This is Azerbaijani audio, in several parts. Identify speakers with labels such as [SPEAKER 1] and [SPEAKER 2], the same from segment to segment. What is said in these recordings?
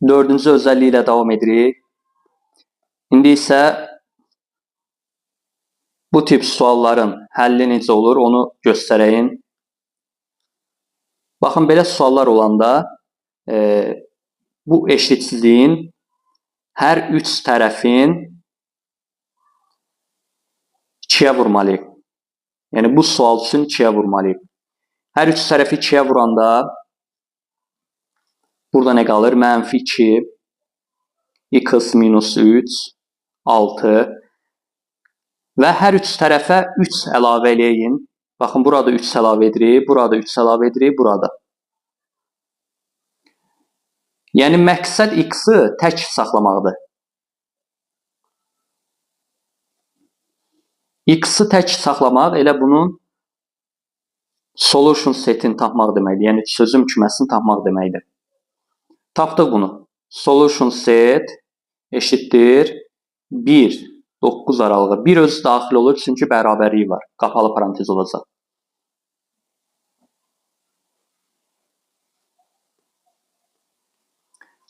[SPEAKER 1] Dördüncü özelliyi ilə davam edirik. İndi isə bu tip sualların həlli necə olur onu göstərəyim. Baxın, belə suallar olanda bu eşitsizliyin hər üç tərəfin 2-yə vurmalıyıq. Yəni bu sual üçün 2-yə vurmalıyıq. Hər üç tərəfi 2-yə vuranda burada nə qalır? -2, x minus 3, 6 və hər üç tərəfə 3 əlavə eləyin. Baxın, burada 3 əlavə edirik, burada 3 əlavə edirik, burada. Yəni məqsəd x-i tək saxlamaqdır. X-i tək saxlamaq elə bunun solution setini tapmaq deməkdir. Yəni çözüm küməsini tapmaq deməkdir. Tapdıq bunu. Solution set eşitdir 1, 9 aralığı. 1 özü daxil olur çünki bərabərliyi var. Qapalı parantez olacaq.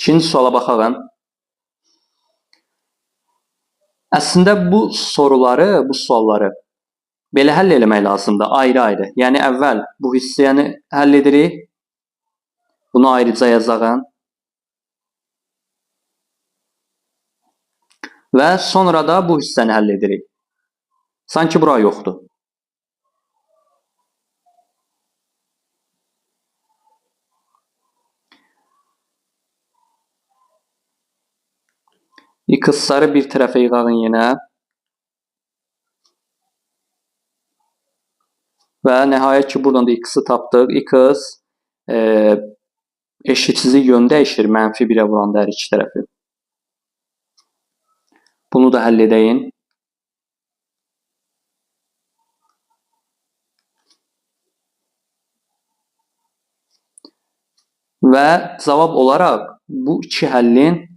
[SPEAKER 1] İkinci suala baxalım. Əslində bu sualları belə həll eləmək lazımdır, ayrı-ayrı. Yəni əvvəl bu hissəni həll edirik. Bunu ayrıca yazağım. Və sonra da bu hissəni həll edirik. Sanki bura yoxdur. X-ları bir tərəfə yığağın yenə. Və nəhayət ki, buradan da x-i tapdıq. X eşitsizlik yönü dəyişir, -1-ə vuranda hər iki tərəfi. Bunu da həll edəyin. Və cavab olaraq bu iki həllin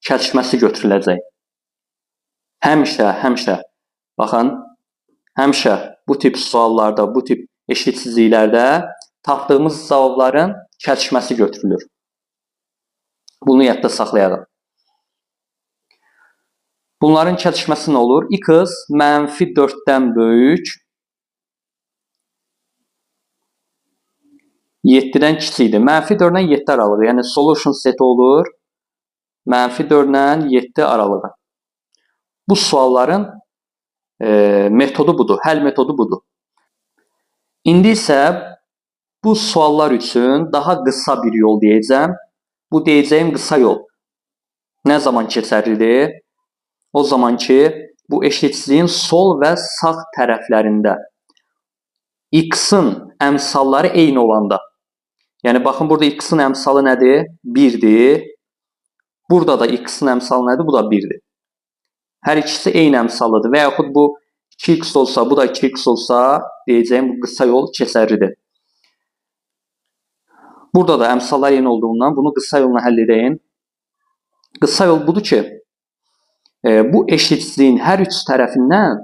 [SPEAKER 1] kəsişməsi götürüləcək. Həmişə, baxın, həmişə bu tip suallarda, bu tip eşitsizliklərdə tapdığımız cavabların kəsişməsi götürülür. Bunu yadda saxlayalım. Bunların kəsişməsi nə olur? X -4-dən böyük, 7-dən kiçikdir. -4-dən 7 aralığı, yəni solution seti olur. -4-dən 7 aralığı. Bu sualların metodu budur, həll metodu budur. İndi isə bu suallar üçün daha qısa bir yol deyəcəm. Bu deyəcəyim qısa yol nə zaman keçərlidir? O zaman ki, bu eşitsizliyin sol və sağ tərəflərində x-in əmsalları eyni olanda. Yəni, baxın, burada x-in əmsalı nədir? 1-dir. Burada da x-in əmsalı nədir? Bu da 1-dir. Hər ikisi eyni əmsallıdır. Və yaxud bu 2x olsa, bu da 2x olsa, deyəcəyim bu qısa yol keçərlidir. Burada da əmsallar eyni olduğundan bunu qısa yolla həll edəyim. Qısa yol budur ki, bu eşitsizliyin hər üç tərəfindən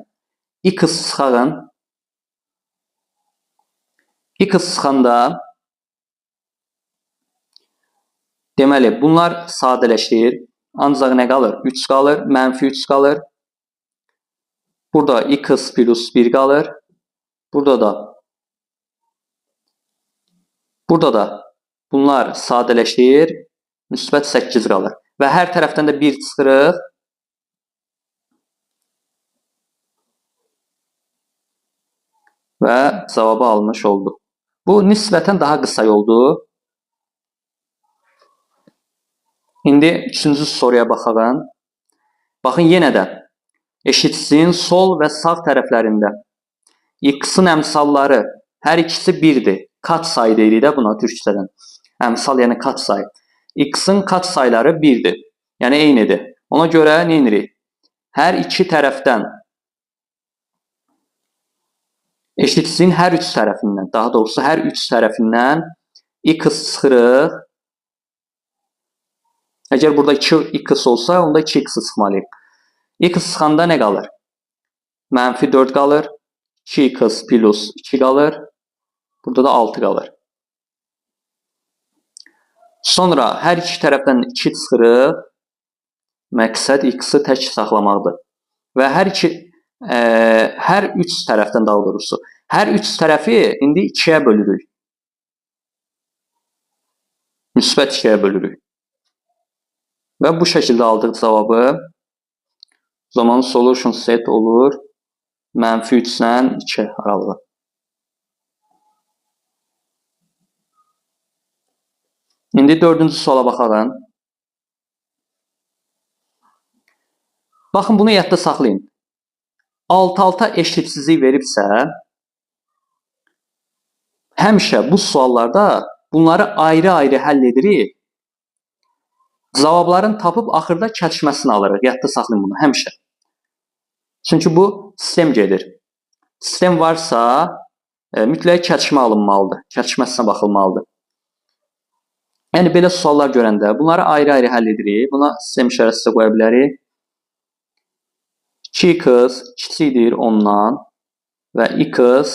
[SPEAKER 1] x sıxağın. X sıxanda deməli, bunlar sadələşir. Ancaq nə qalır? 3 qalır, -3 qalır. Burada x plus 1 qalır. Burada da bunlar sadələşir. Müsbət 8 qalır. Və hər tərəfdən də 1 çıxırıq. Və cavabı almış olduq. Bu nisbətən daha qısa yoldur. İndi üçüncü soruya baxalım. Baxın, yenə də eşitsizliyin sol və sağ tərəflərində x-in əmsalları hər ikisi 1-dir. Katsayı deyirik də buna türkçədən. Əmsal yəni katsayı. X-in katsayıları 1-dir. Yəni eynidir. Ona görə nə edirik? Hər iki tərəfdən eşitsizliyin hər üç tərəfindən, daha doğrusu hər üç tərəfindən x sıxırıq. Əgər burada 2x olsa, onda 2x sıxmalıyıq. X sıxanda nə qalır? -4 qalır. 2x plus 2 qalır. Burada da 6 qalır. Sonra hər iki tərəfdən 2 çıxırıq. Məqsəd x-i tək saxlamaqdır. Və hər üç tərəfdən daha doğrusu, hər üç tərəfi indi 2-yə bölürük. Müsbət 2-yə bölürük. Və bu şəkildə aldıq cavabı. O zaman solution set olur -3-dən 2 aralığı. İndi 4-cü suala baxalım. Baxın, bunu yadda saxlayın. Alt-alta eşitsizlik veribsə, həmişə bu suallarda bunları ayrı-ayrı həll edirik. Cavabların tapıb axırda kəsişməsini alırıq. Yadda saxlayın bunu həmişə. Çünki bu sistem gedir. Sistem varsa mütləq kəsişmə alınmalıdır. Kəsişməsinə baxılmalıdır. Yəni belə suallar görəndə bunları ayrı-ayrı həll edirik. Buna sistem işarəsi qoya bilərik. 2x kiçikdir 10-dan və x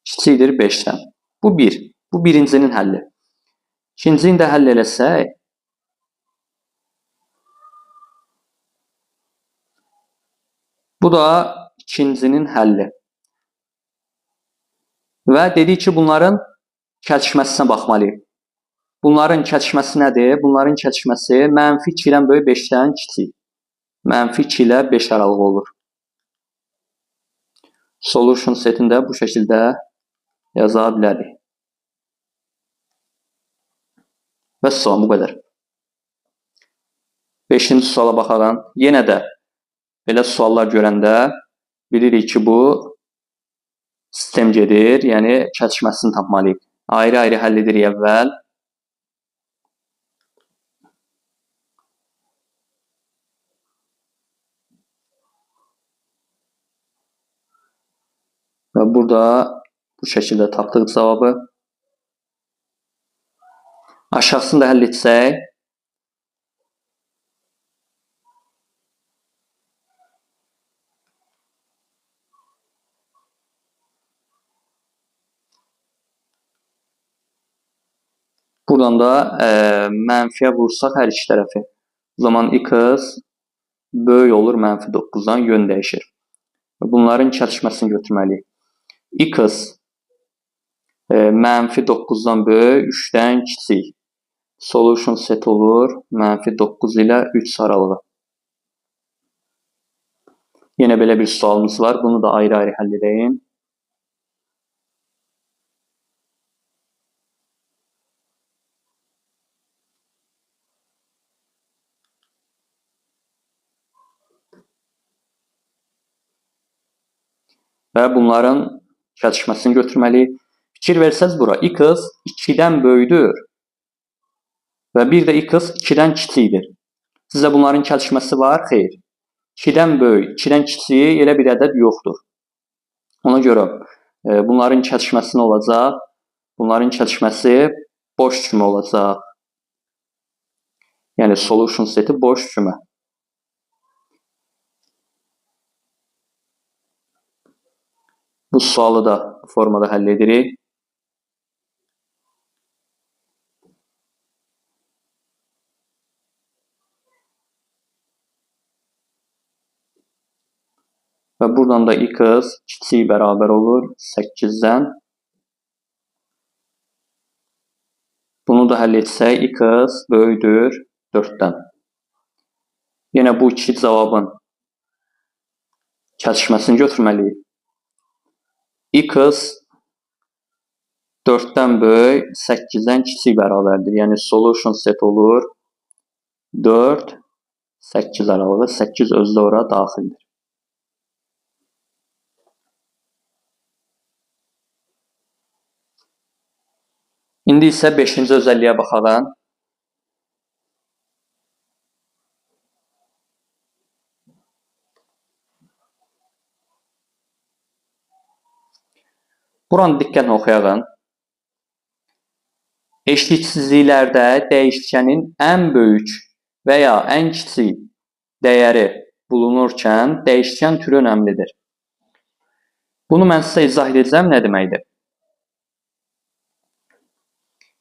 [SPEAKER 1] kiçikdir 5-dən. Bu 1. Bu birincinin həlli. İkincini də həll eləsək, bu da ikincinin həlli. Və dedik ki, bunların kəsişməsinə baxmalıyıq. Bunların kəsişməsi nədir? Bunların kəsişməsi -2-dən böyük 5-dən kiçik. -2 ilə 5 aralığı olur. Solution setini də bu şəkildə yaza bilərik. Və sual bu qədər. 5-ci suala baxalım. Yenə də belə suallar görəndə bilirik ki, bu sistem gedir, yəni kəsişməsini tapmalıyıq. Ayrı-ayrı həll edirik əvvəl. Və burada bu şəkildə tapdıq cavabı. Aşağısını da həll etsək, buradan da mənfiyə vursaq hər iki tərəfi. O zaman x böyük olur -9-dan, yön dəyişir. Bunların kəsişməsini götürməliyik. X -9-dan böyük, 3-dən kiçik. Solution set olur -9 ilə 3 aralığı. Yenə belə bir sualımız var. Bunu da ayrı-ayrı həll edeyim. Və bunların kəsişməsini götürməliyik. Fikir versəz bura, x 2-dən böyükdür və bir də x 2-dən kiçikdir. Sizdə bunların kəsişməsi var? Xeyr. 2-dən böyük, 2-dən kiçik elə bir ədəd yoxdur. Ona görə bunların kəsişməsi nə olacaq? Bunların kəsişməsi boş cümlə olacaq. Yəni solution seti boş cümlə. Bu sualı da bu formada həll edirik. Və buradan da x kiçik bərabər olur 8-dən. Bunu da həll etsək, x böyükdür 4-dən. Yenə bu iki cavabın kəsişməsini götürməliyik. X 4-dən böyük, 8-dən kiçik bərabərdir. Yəni solution set olur 4, 8 aralığı. 8 özdə ora daxildir. İndi isə 5-ci özəlliyə baxalım. Buranı diqqətlə oxuyaq. Eşitsizliklərdə dəyişkənin ən böyük və ya ən kiçik dəyəri bulunurkən dəyişkən türü önəmlidir. Bunu mən sizə izah edəcəm, nə deməkdir?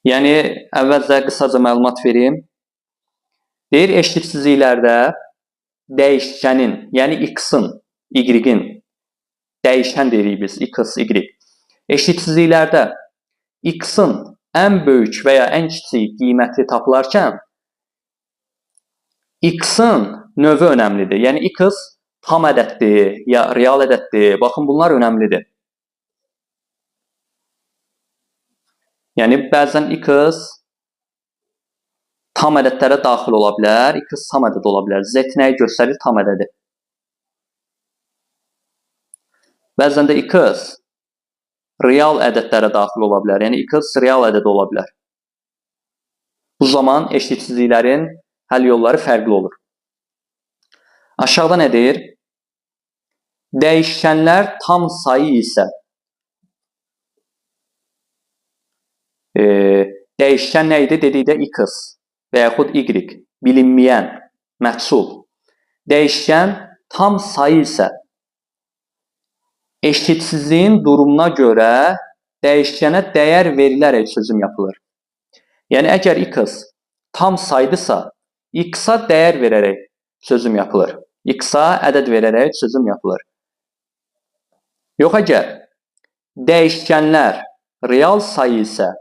[SPEAKER 1] Yəni, əvvəlcə qısaca məlumat verim. Deyir, eşitsizliklərdə dəyişkənin, yəni x-in, y-in, dəyişkən deyirik biz, x, y. Eşitsizliklərdə x-in ən böyük və ya ən kiçik qiyməti tapılarkən, x-in növü önəmlidir. Yəni, x tam ədəddir, ya real ədəddir. Baxın, bunlar önəmlidir. Yəni, bəzən x tam ədədlərə daxil ola bilər, x tam ədəd ola bilər. Z nəyi göstərir? Tam ədədi. Bəzən də x real ədədlərə daxil ola bilər. Yəni, x real ədəd ola bilər. Bu zaman eşitsizliklərin həll yolları fərqli olur. Aşağıda nə deyir? Dəyişkənlər tam sayı isə dəyişkən nə idi? Dedikdə x və yaxud y, bilinməyən, məhsul. Dəyişkən tam sayı isə eşitsizliyin durumuna görə dəyişkənə dəyər verilərək çözüm yapılır. Yəni, əgər x tam saydısa, x-a dəyər verərək çözüm yapılır. X-a ədəd verərək çözüm yapılır. Yox, əgər dəyişkənlər real sayı isə,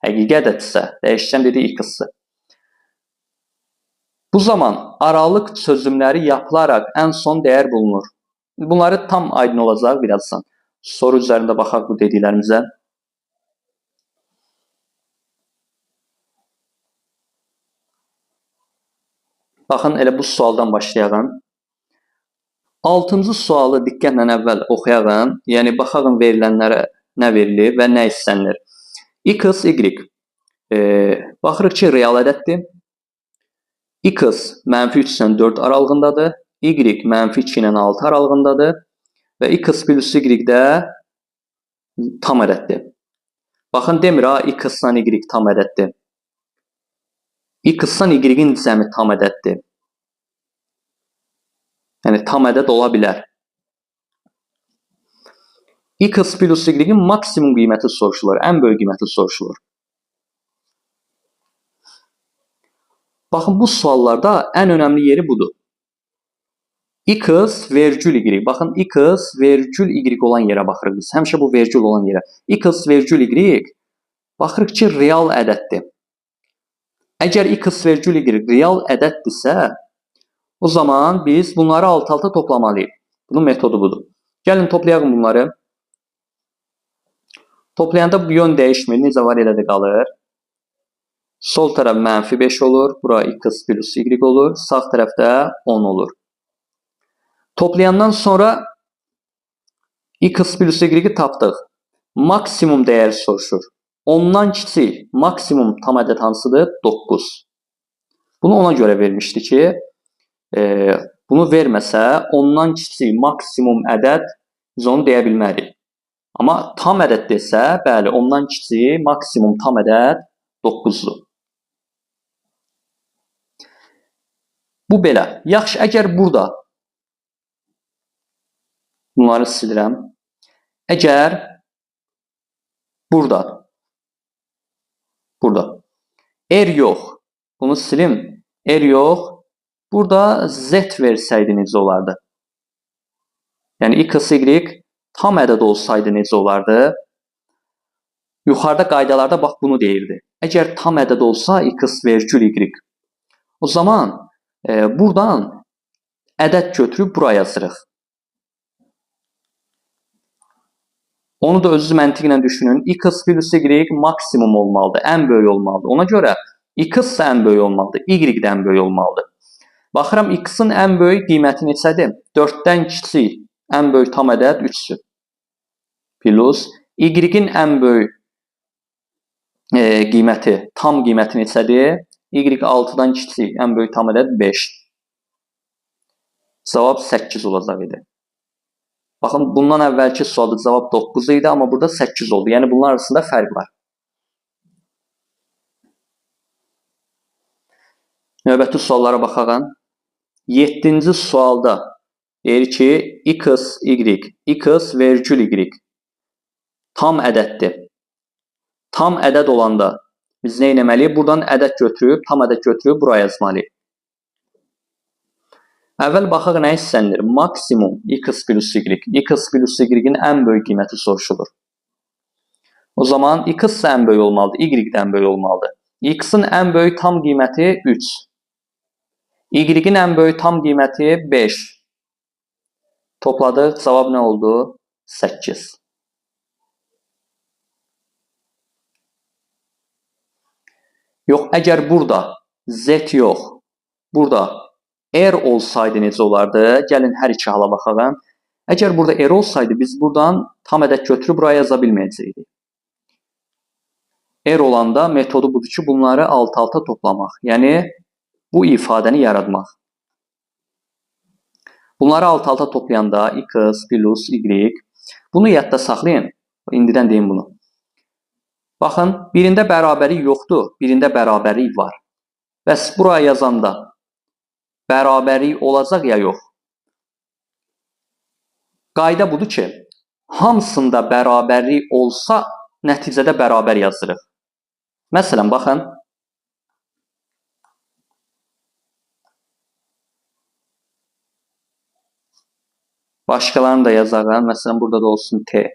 [SPEAKER 1] həqiqi ədədsə, dəyişkən dediyi x-dır. Bu zaman aralıq çözümləri yapılaraq ən son dəyər bulunur. Bunları tam aydın olacaq birazdan. Soru üzərində baxaq bu dediklərimizə. Baxın, elə bu sualdan başlayaq. 6-cı sualı diqqətlə əvvəl oxuyaq. Yəni, baxaq verilənlərə nə verilir və nə istənilir. X, y. Baxırıq ki, real ədəddir. X -3 ilə 4 aralığındadır. Y -2 ilə 6 aralığındadır. Və x plus y də tam ədəddir. Baxın, demir ha, x-dan y tam ədəddir. X-dan y-in cəmi tam ədəddir. Yəni, tam ədəd ola bilər. X plus y-in maksimum qiyməti soruşulur, ən böyük qiyməti soruşulur. Baxın, bu suallarda ən önəmli yeri budur. X vergül y. Baxın, x vergül y olan yerə baxırıq biz. Həmişə bu vergül olan yerə. X vergül y baxırıq ki, real ədəddir. Əgər x vergül y real ədəddirsə, o zaman biz bunları alt-alta toplamalıyıq. Bunun metodu budur. Gəlin, toplayaq bunları. Toplayanda bu yön dəyişmir. Necə var, elə də qalır. Sol tərəf -5 olur. Bura x plus y olur. Sağ tərəfdə 10 olur. Toplayandan sonra x plus y-i tapdıq. Maksimum dəyər soruşur. 10-dan kiçik maksimum tam ədəd hansıdır? 9. Bunu ona görə vermişdi ki, bunu verməsə 10-dan kiçik maksimum ədəd biz onu deyə bilmərik. Amma tam ədəd desə, bəli, 10-dan kiçik maksimum tam ədəd 9-dur. Bu belə. Yaxşı, əgər burada bunları silirəm. Əgər burada R yox, bunu silim, R yox, burada Z versəydi necə olardı? Yəni, x, y tam ədəd olsaydı necə olardı? Yuxarıda qaydalarda bax bunu deyirdi. Əgər tam ədəd olsa x vergül y, o zaman buradan ədəd götürüb buraya yazırıq. Onu da özünüz məntiqlə düşünün. X plus y maksimum olmalıdır, ən böyük olmalıdır. Ona görə x da ən böyük olmalıdır, y də ən böyük olmalıdır. Baxıram, x-in ən böyük qiyməti neçədir? 4-dən kiçik, ən böyük tam ədəd 3-dür. Plus y-in ən böyük qiyməti, tam qiyməti neçədir? Y 6-dan kiçik, ən böyük tam ədəd 5. Cavab 8 olacaq idi. Baxın, bundan əvvəlki sualda cavab 9 idi, amma burada 8 oldu. Yəni, bunlar arasında fərq var. Növbəti suallara baxaq. 7-ci sualda deyir ki, x, y, x vergül y tam ədəddir. Tam ədəd olanda biz nə etməliyik? Buradan ədəd götürüb, tam ədəd götürüb buraya yazmalıyıq. Əvvəl baxaq nə istənilir? Maksimum x plus y. X plus y-in ən böyük qiyməti soruşulur. O zaman x ən böyük olmalıdır, y də ən böyük olmalıdır. X-in ən böyük tam qiyməti 3. Y-in ən böyük tam qiyməti 5. Topladıq, cavab nə oldu? 8. Yox, əgər burada z yox, burada r olsaydı necə olardı? Gəlin hər iki hala baxalım. Əgər burada r olsaydı, biz buradan tam ədəd götürüb buraya yaza bilməyəcəkdik. R olanda metodu budur ki, bunları alt-alta toplamaq. Yəni, bu ifadəni yaratmaq. Bunları alt-alta toplayanda x plus y. Bunu yadda saxlayın. İndidən deyim bunu. Baxın, birində bərabərik yoxdur, birində bərabərik var. Bəs buraya yazanda bərabərik olacaq ya yox? Qayda budur ki, hamısında bərabərlik olsa, nəticədə bərabər yazırıq. Məsələn, baxın. Başqalarını da yazarım. Məsələn, burada da olsun t.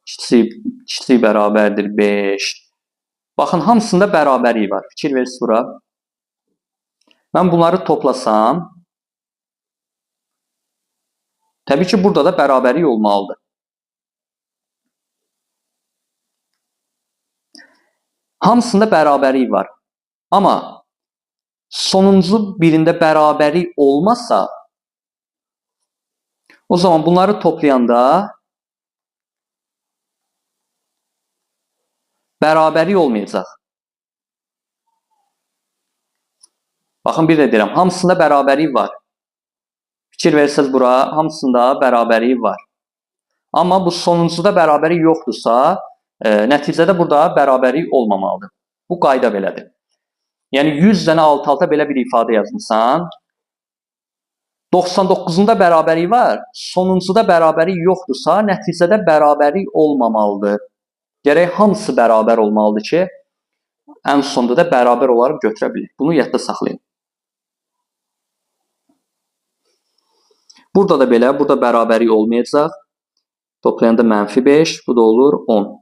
[SPEAKER 1] Kiçik bərabərdir 5. Baxın, hamısında bərabərlik var. Fikir verirsiniz bura. Mən bunları toplasam, təbii ki, burada da bərabərlik olmalıdır. Hamısında bərabərlik var. Amma sonuncu birində bərabərlik olmazsa, o zaman bunları toplayanda bərabərlik olmayacaq. Baxın, bir də deyirəm, hamısında bərabərlik var. Fikir verirsiniz bura, hamısında bərabərlik var. Amma bu sonuncuda bərabərlik yoxdursa, nəticədə burada bərabərlik olmamalıdır. Bu qayda belədir. Yəni 100 dənə alt-alta belə bir ifadə yazmışsan, 99-unda bərabərlik var, sonuncuda bərabərlik yoxdursa, nəticədə bərabərlik olmamalıdır. Gərək hamısı bərabər olmalıdır ki, ən sonunda da bərabər olaraq götürə bilir. Bunu yadda saxlayın. Burada da belə, burada bərabərlik olmayacaq. Toplayanda -5, bu da olur 10.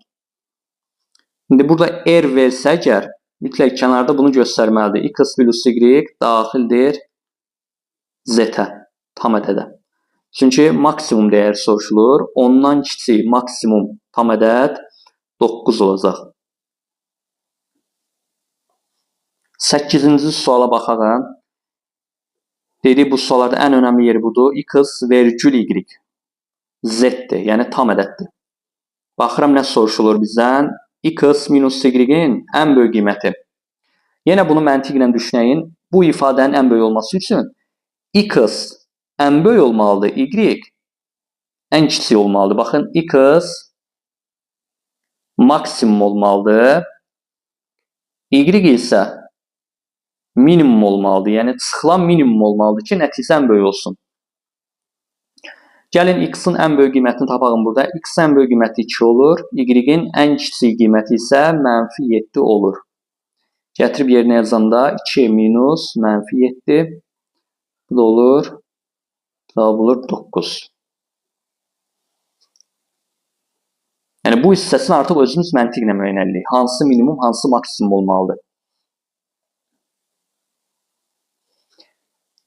[SPEAKER 1] İndi burada r versə əgər, mütləq kənarda bunu göstərməlidir. X plus y daxildir z-ə, tam ədədə. Çünki maksimum dəyər soruşulur. 10-dan kiçik maksimum tam ədəd 9 olacaq. 8-ci suala baxaq. Dedik, bu suallarda ən önəmli yeri budur. X vergül y. Z-dir, yəni tam ədəddir. Baxıram, nə soruşulur bizdən? X minus y-in ən böyük qiyməti. Yenə bunu məntiqlə düşünəyin. Bu ifadənin ən böyük olması üçün x ən böyük olmalıdır, y ən kiçik olmalıdır. Baxın, x maksimum olmalıdır, y isə minimum olmalıdır. Yəni, çıxılan minimum olmalıdır ki, nəticə ən böyük olsun. Gəlin, x-in ən böyük qiymətini tapalım burada. X ən böyük qiyməti 2 olur. Y-in ən kiçik qiyməti isə -7 olur. Gətirib yerinə yazanda 2 minus -7. Bu da olur. Cavab olur 9. Yəni, bu hissəsini artıq özümüz məntiqlə müəyyənləyirik. Hansı minimum, hansı maksimum olmalıdır.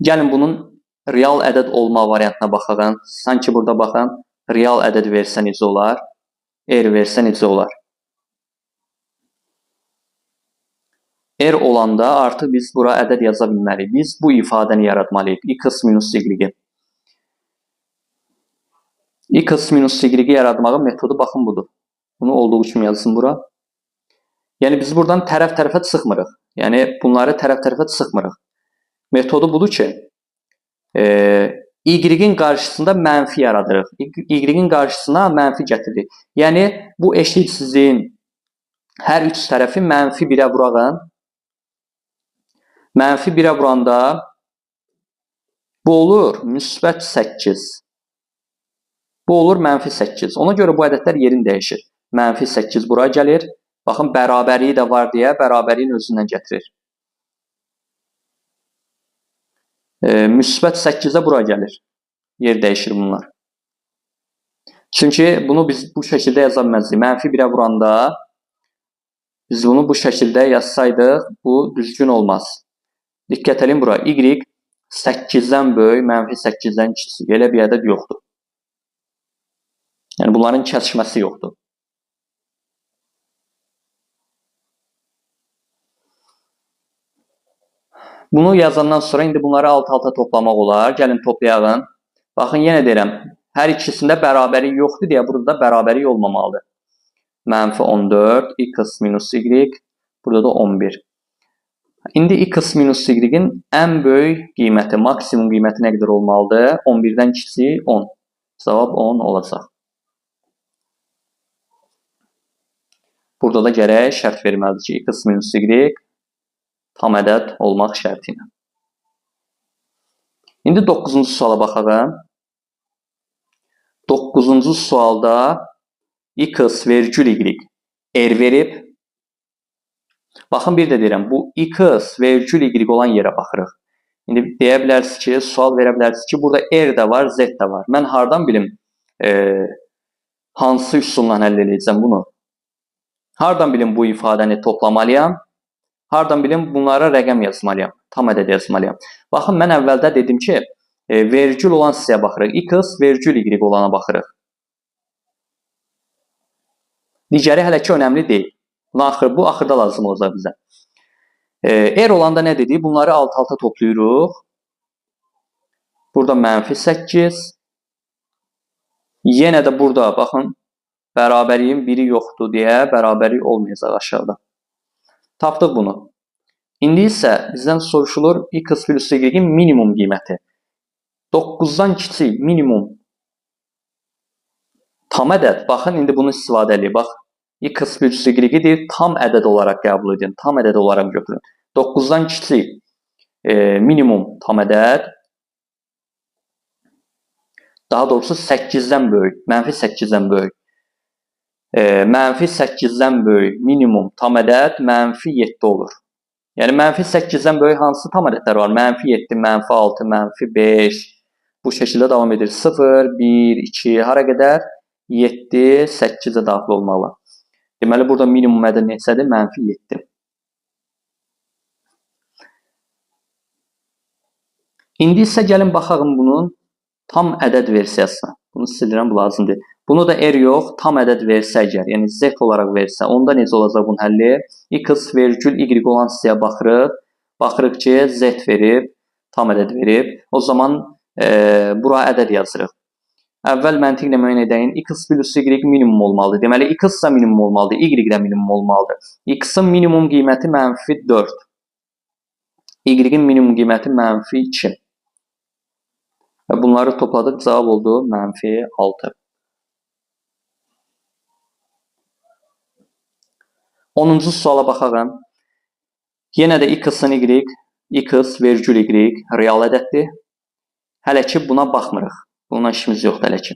[SPEAKER 1] Gəlin, bunun real ədəd olma variantına baxaq. Sanki burada baxın, real ədəd versə necə olar, r versə necə olar. R olanda artıq biz bura ədəd yaza bilməliyik. Biz bu ifadəni yaratmalıyıq. X minus y. X minus y yaratmağın metodu baxın budur. Bunu olduğu kimi yazsın bura. Yəni, biz buradan tərəf-tərəfə çıxmırıq. Yəni, bunları tərəf-tərəfə çıxmırıq. Metodu budur ki, y-in qarşısında mənfi yaradırıq. Y-in qarşısına mənfi gətiririk. Yəni, bu eşitsizliyin hər üç tərəfi mənfi 1-ə vurağın. Mənfi 1-ə vuranda bu olur müsbət 8. Bu olur -8. Ona görə bu ədədlər yerini dəyişir. -8 bura gəlir, Baxın, bərabərliyi də var deyə bərabərliyin özündən gətirir. Müsbət 8-ə bura gəlir. Yer dəyişir bunlar. Çünki bunu biz bu şəkildə yaza bilməzdik. Mənfi 1-ə vuranda biz bunu bu şəkildə yazsaydıq, bu düzgün olmaz. Diqqət edin bura. Y 8-dən böyük, mənfi 8-dən kiçik. Elə bir ədəd yoxdur. Yəni bunların kəsişməsi yoxdur. Bunu yazandan sonra indi bunları alt-alta toplamaq olar. Gəlin toplayalım. Baxın, yenə deyirəm, hər ikisində bərabərlik yoxdur deyə burada da bərabərlik olmamalıdır. Mənfi 14, x minus y, burada da 11. İndi x minus y-in ən böyük qiyməti, maksimum qiyməti nə qədər olmalıdır? 11-dən kiçik 10. Cavab 10 olacaq. Burada da gərək şərt verməlidir ki, x minus y tam ədəd olmaq şərti ilə. İndi 9-cu suala baxalım. 9-cu sualda x vergül y r verib. Baxın, bir də deyirəm, bu x vergül y olan yerə baxırıq. İndi deyə bilərsiniz ki, sual verə bilərsiniz ki, burada r də var, z də var. Mən hardan bilim hansı üsulla həll edəcəm bunu? Hardan bilim bu ifadəni toplamalıyam? Hardan bilim bunlara rəqəm yazmalıyam, tam ədəd yazmalıyam. Baxın, mən əvvəldə dedim ki, vergül olan hissəyə baxırıq. X vergül y olana baxırıq. Digəri hələ ki önəmli deyil. Bu axırda lazım olacaq bizə. R olanda nə dedik? Bunları alt-alta toplayırıq. Burada mənfi 8. Yenə də burada, baxın, bərabərliyin biri yoxdur deyə bərabərlik olmayacaq aşağıda. Tapdıq bunu. İndi isə bizdən soruşulur x plus y-in minimum qiyməti. 9-dan kiçik minimum tam ədəd. Baxın, indi bunu istifadə edin. Bax, x plus y-i deyir, tam ədəd olaraq qəbul edin. Tam ədəd olaraq götürün. 9-dan kiçik minimum tam ədəd. Daha doğrusu 8-dən böyük, mənfi 8-dən böyük. Mənfi 8-dən böyük minimum tam ədəd mənfi 7 olur. Yəni, mənfi 8-dən böyük hansı tam ədədlər var? Mənfi 7, mənfi 6, mənfi 5. Bu şəkildə davam edir. 0, 1, 2, hara qədər? 7, 8-ə daxil olmalı. Deməli, burada minimum ədəd neçədir? Mənfi 7. İndi isə gəlin baxaq bunun tam ədəd versiyasına. Bunu sildirəm, bu lazımdır. Bunu da r yox, tam ədəd versə əgər, yəni z olaraq versə, onda necə olacaq bunun həlli? X vergül y olan hissəyə baxırıq. Baxırıq ki, z verib, tam ədəd verib. O zaman bura ədəd yazırıq. Əvvəl məntiqlə müəyyən edəyin, x plus y minimum olmalıdır. Deməli, x da minimum olmalıdır, y də minimum olmalıdır. X-in minimum qiyməti mənfi 4. Y-in minimum qiyməti mənfi 2. Və bunları topladıq, cavab oldu mənfi 6. 10-cu suala baxaq. Yenə də x-in y, x vergül y real ədəddir. Hələ ki buna baxmırıq. Bununla işimiz yoxdur hələ ki.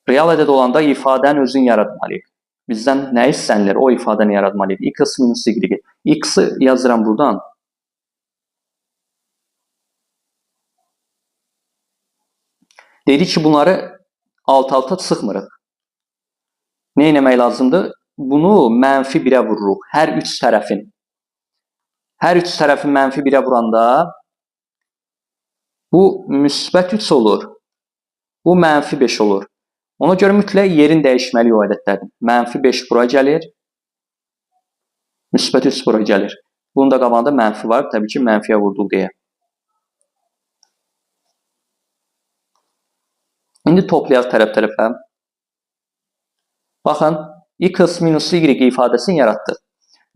[SPEAKER 1] Real ədəd olanda ifadənin özünü yaratmalıyıq. Bizdən nə istənilir? O ifadəni yaratmalıyıq. X minus y. X-i yazıram buradan. Dedik ki, bunları alt-alta sıxmırıq. Nə etmək lazımdır? Bunu mənfi 1-ə vururuq. Hər üç tərəfin. Hər üç tərəfin mənfi 1-ə vuranda bu müsbət 3 olur. Bu mənfi 5 olur. Ona görə mütləq yerin dəyişməli o ədədlərin. Mənfi 5 bura gəlir. Müsbət 3 bura gəlir. Bunun da qabağında mənfi var. Təbii ki, mənfiyə vurduq deyə. İndi toplayaq tərəf-tərəfə. Baxın, x minus y ifadəsini yaratdıq.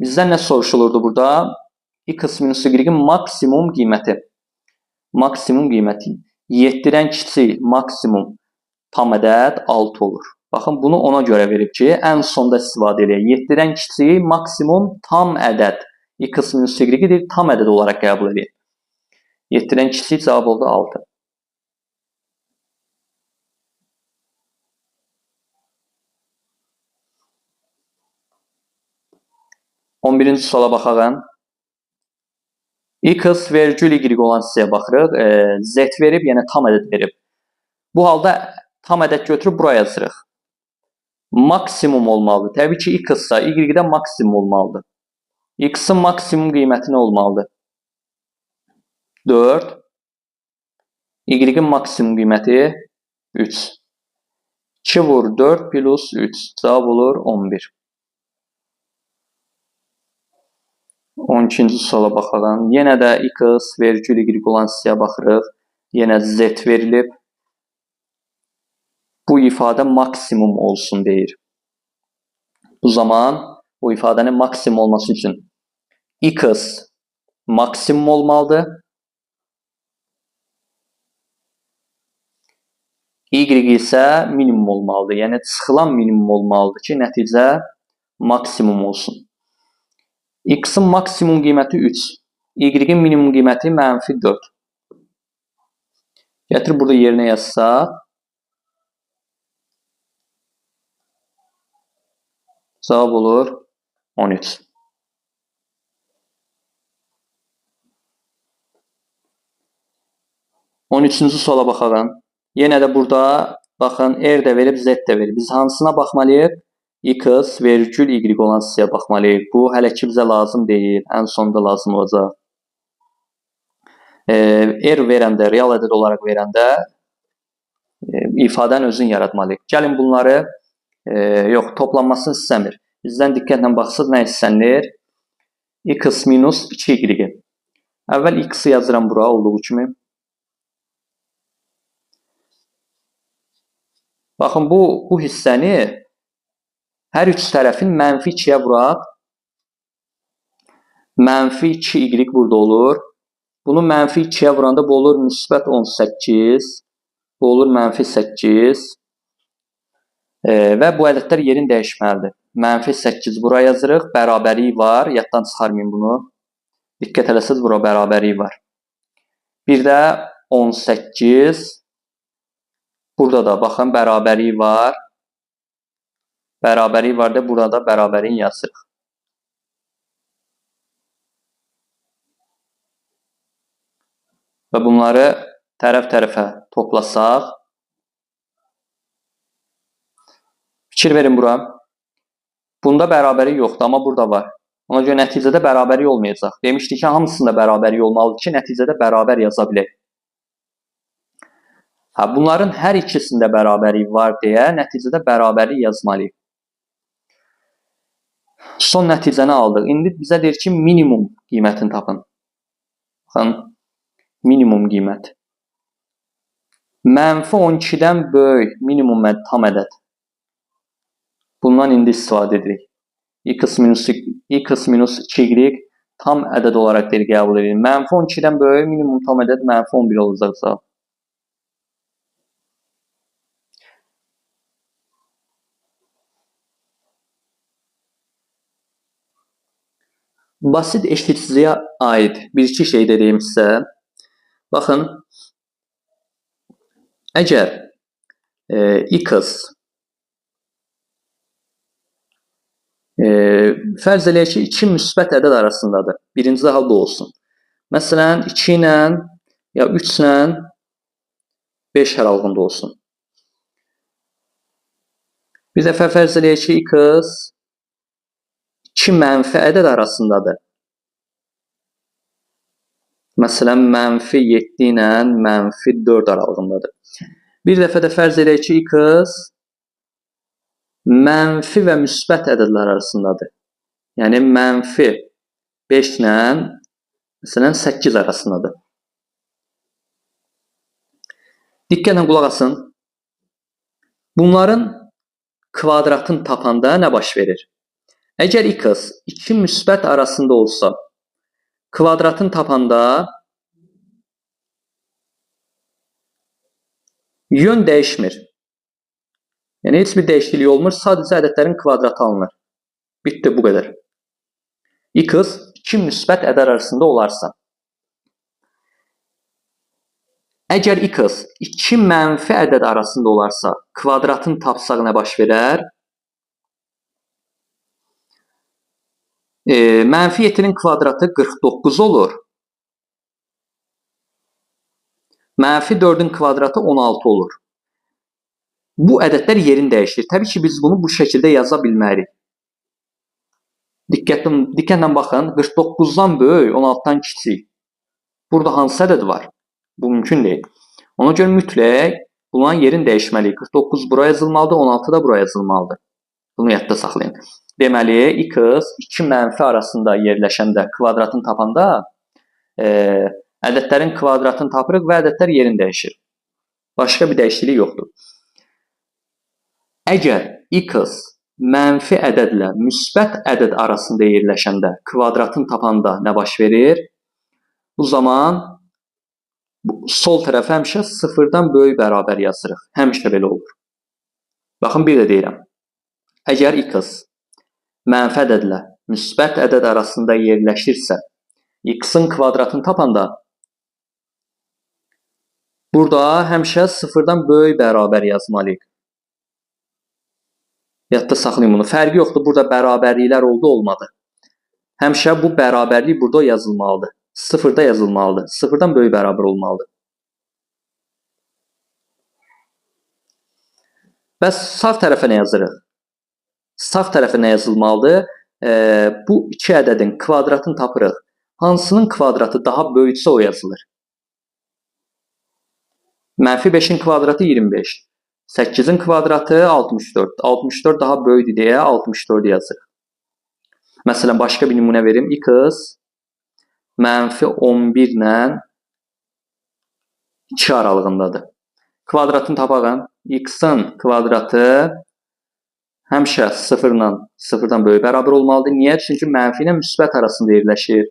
[SPEAKER 1] Bizdən nə soruşulurdu burada? X minus y-in maksimum qiyməti. Maksimum qiyməti 7-dən kiçik maksimum tam ədəd 6 olur. Baxın, bunu ona görə verib ki, ən sonda istifadə edək. 7-dən kiçik maksimum tam ədəd. X minus y tam ədəd olaraq qəbul edək. 7-dən kiçik cavab oldu 6. 11-ci suala baxaq. X vergül y olan hissəyə baxırıq. Z verib, yəni tam ədəd verib. Bu halda tam ədəd götürüb buraya yazırıq. Maksimum olmalıdır. Təbii ki, X-sa Y-də maksimum olmalıdır. X-in maksimum qiyməti nə olmalıdır? 4. Y-in maksimum qiyməti 3. 2 vur 4 plus 3. Cavab olur 11. 12-ci suala baxalım. Yenə də X vergül Y olan hissəyə baxırıq. Yenə Z verilib. Bu ifadə maksimum olsun deyir. Bu zaman bu ifadənin maksimum olması üçün X maksimum olmalıdır. Y isə minimum olmalıdır. Yəni çıxılan minimum olmalıdır ki, nəticə maksimum olsun. X-in maksimum qiyməti 3. Y-in minimum qiyməti -4. Gətir burada yerinə yazsaq. Cavab olur 13. On üçüncü suala baxaq. Yenə də burada baxın R də verib, Z də verib. Biz hansına baxmalıyıq? X vergül Y olan hissəyə baxmalıyıq. Bu hələ ki bizə lazım deyil. Ən sonda lazım olacaq. R verəndə, real ədəd olaraq verəndə ifadənin özünü yaratmalıyıq. Gəlin bunları yox, toplanmasını istəmir. Bizdən diqqətlə baxsaq nə istənilir? X minus 2Y. Əvvəl X-i yazıram bura olduğu kimi. Baxın, bu hissəni hər üç tərəfin -2-yə vuraq. -2Y burada olur. Bunu -2-yə vuranda bu olur -18. Bu olur -8. Və bu ədədlər yerini dəyişməlidir. -8 buraya yazırıq. Bərabərlik var. Yaddan çıxarmayın bunu. Diqqət eləsəz bura bərabərlik var. Bir də 18. Burada da baxın bərabərlik var. Bərabərlik var da burada bərabərliyin yazırıq. Və bunları tərəf-tərəfə toplasaq. Fikir verin bura. Bunda bərabərlik yoxdur, amma burada var. Ona görə nəticədə bərabərlik olmayacaq. Demişdik ki, hamısında bərabərlik olmalıdır ki, nəticədə bərabər yaza bilək. Bunların hər ikisində bərabərlik var deyə nəticədə bərabərlik yazmalıyıq. Son nəticəni aldıq. İndi bizə deyir ki, minimum qiymətini tapın. Baxın, minimum qiymət. -12-dən böyük minimum tam ədəd. Bundan indi istifadə edirik. X minus 2Y tam ədəd olaraq qəbul edirik. -12-dən böyük minimum tam ədəd -11 olacaqsa. Basit eşitsizliyə aid bir-iki şey dediyim sizə. Baxın, əgər X fərz eləyək ki, iki müsbət ədəd arasındadır. Birinci halda olsun. Məsələn, 2 ilə ya 3 ilə 5 aralığında olsun. Bir dəfə fərz eləyək ki, X iki mənfi ədəd arasındadır. Məsələn, -7 ilə -4 aralığındadır. Bir dəfə də fərz eləyək ki, X mənfi və müsbət ədədlər arasındadır. Yəni, -5 ilə məsələn 8 arasındadır. Diqqətlə qulaq asın. Bunların kvadratını tapanda nə baş verir? Əgər X iki müsbət arasında olsa, kvadratını tapanda yön dəyişmir. Yəni, heç bir dəyişiklik olmur, sadəcə ədədlərin kvadratı alınır. Bitdi, bu qədər. X iki müsbət ədəd arasında olarsa. Əgər X iki mənfi ədəd arasında olarsa, kvadratını tapsaq nə baş verər? Mənfi 7-nin kvadratı 49 olur. Mənfi 4-ün kvadratı 16 olur. Bu ədədlər yerini dəyişir. Təbii ki, biz bunu bu şəkildə yaza bilmərik. Diqqətlə baxın, 49-dan böyük, 16-dan kiçik. Burada hansı ədəd var? Bu mümkün deyil. Ona görə mütləq bunların yerini dəyişməliyik. 49 buraya yazılmalıdır, 16 da buraya yazılmalıdır. Bunu yadda saxlayın. Deməli, x 2 mənfi arasında yerləşəndə kvadratını tapanda ədədlərin kvadratını tapırıq və ədədlər yerini dəyişir. Başqa bir dəyişiklik yoxdur. Əgər x mənfi ədədlə müsbət ədəd arasında yerləşəndə kvadratını tapanda nə baş verir? Bu zaman sol tərəf həmişə sıfırdan böyük bərabər yazırıq. Həmişə belə olur. Baxın, bir də deyirəm. Əgər x mənfi ədədlə müsbət ədəd arasında yerləşirsə, x-in kvadratını tapanda burada həmişə sıfırdan böyük bərabər yazmalıyıq. Yadda saxlayın bunu. Fərqi yoxdur. Burada bərabərliklər oldu, olmadı. Həmişə bu bərabərlik burada yazılmalıdır. Sıfırda yazılmalıdır. Sıfırdan böyük bərabər olmalıdır. Bəs sağ tərəfə nə yazırıq? Sağ tərəfə nə yazılmalıdır? Bu iki ədədin kvadratını tapırıq. Hansının kvadratı daha böyüksə o yazılır. Mənfi 5-in kvadratı 25. 8-in kvadratı 64. 64 daha böyükdür deyə 64 yazırıq. Məsələn, başqa bir nümunə verim. X mənfi 11 ilə 2 aralığındadır. Kvadratını tapağın. X-in kvadratı həmişə sıfırdan böyük bərabər olmalıdır. Niyə? Çünki mənfi ilə müsbət arasında yerləşir.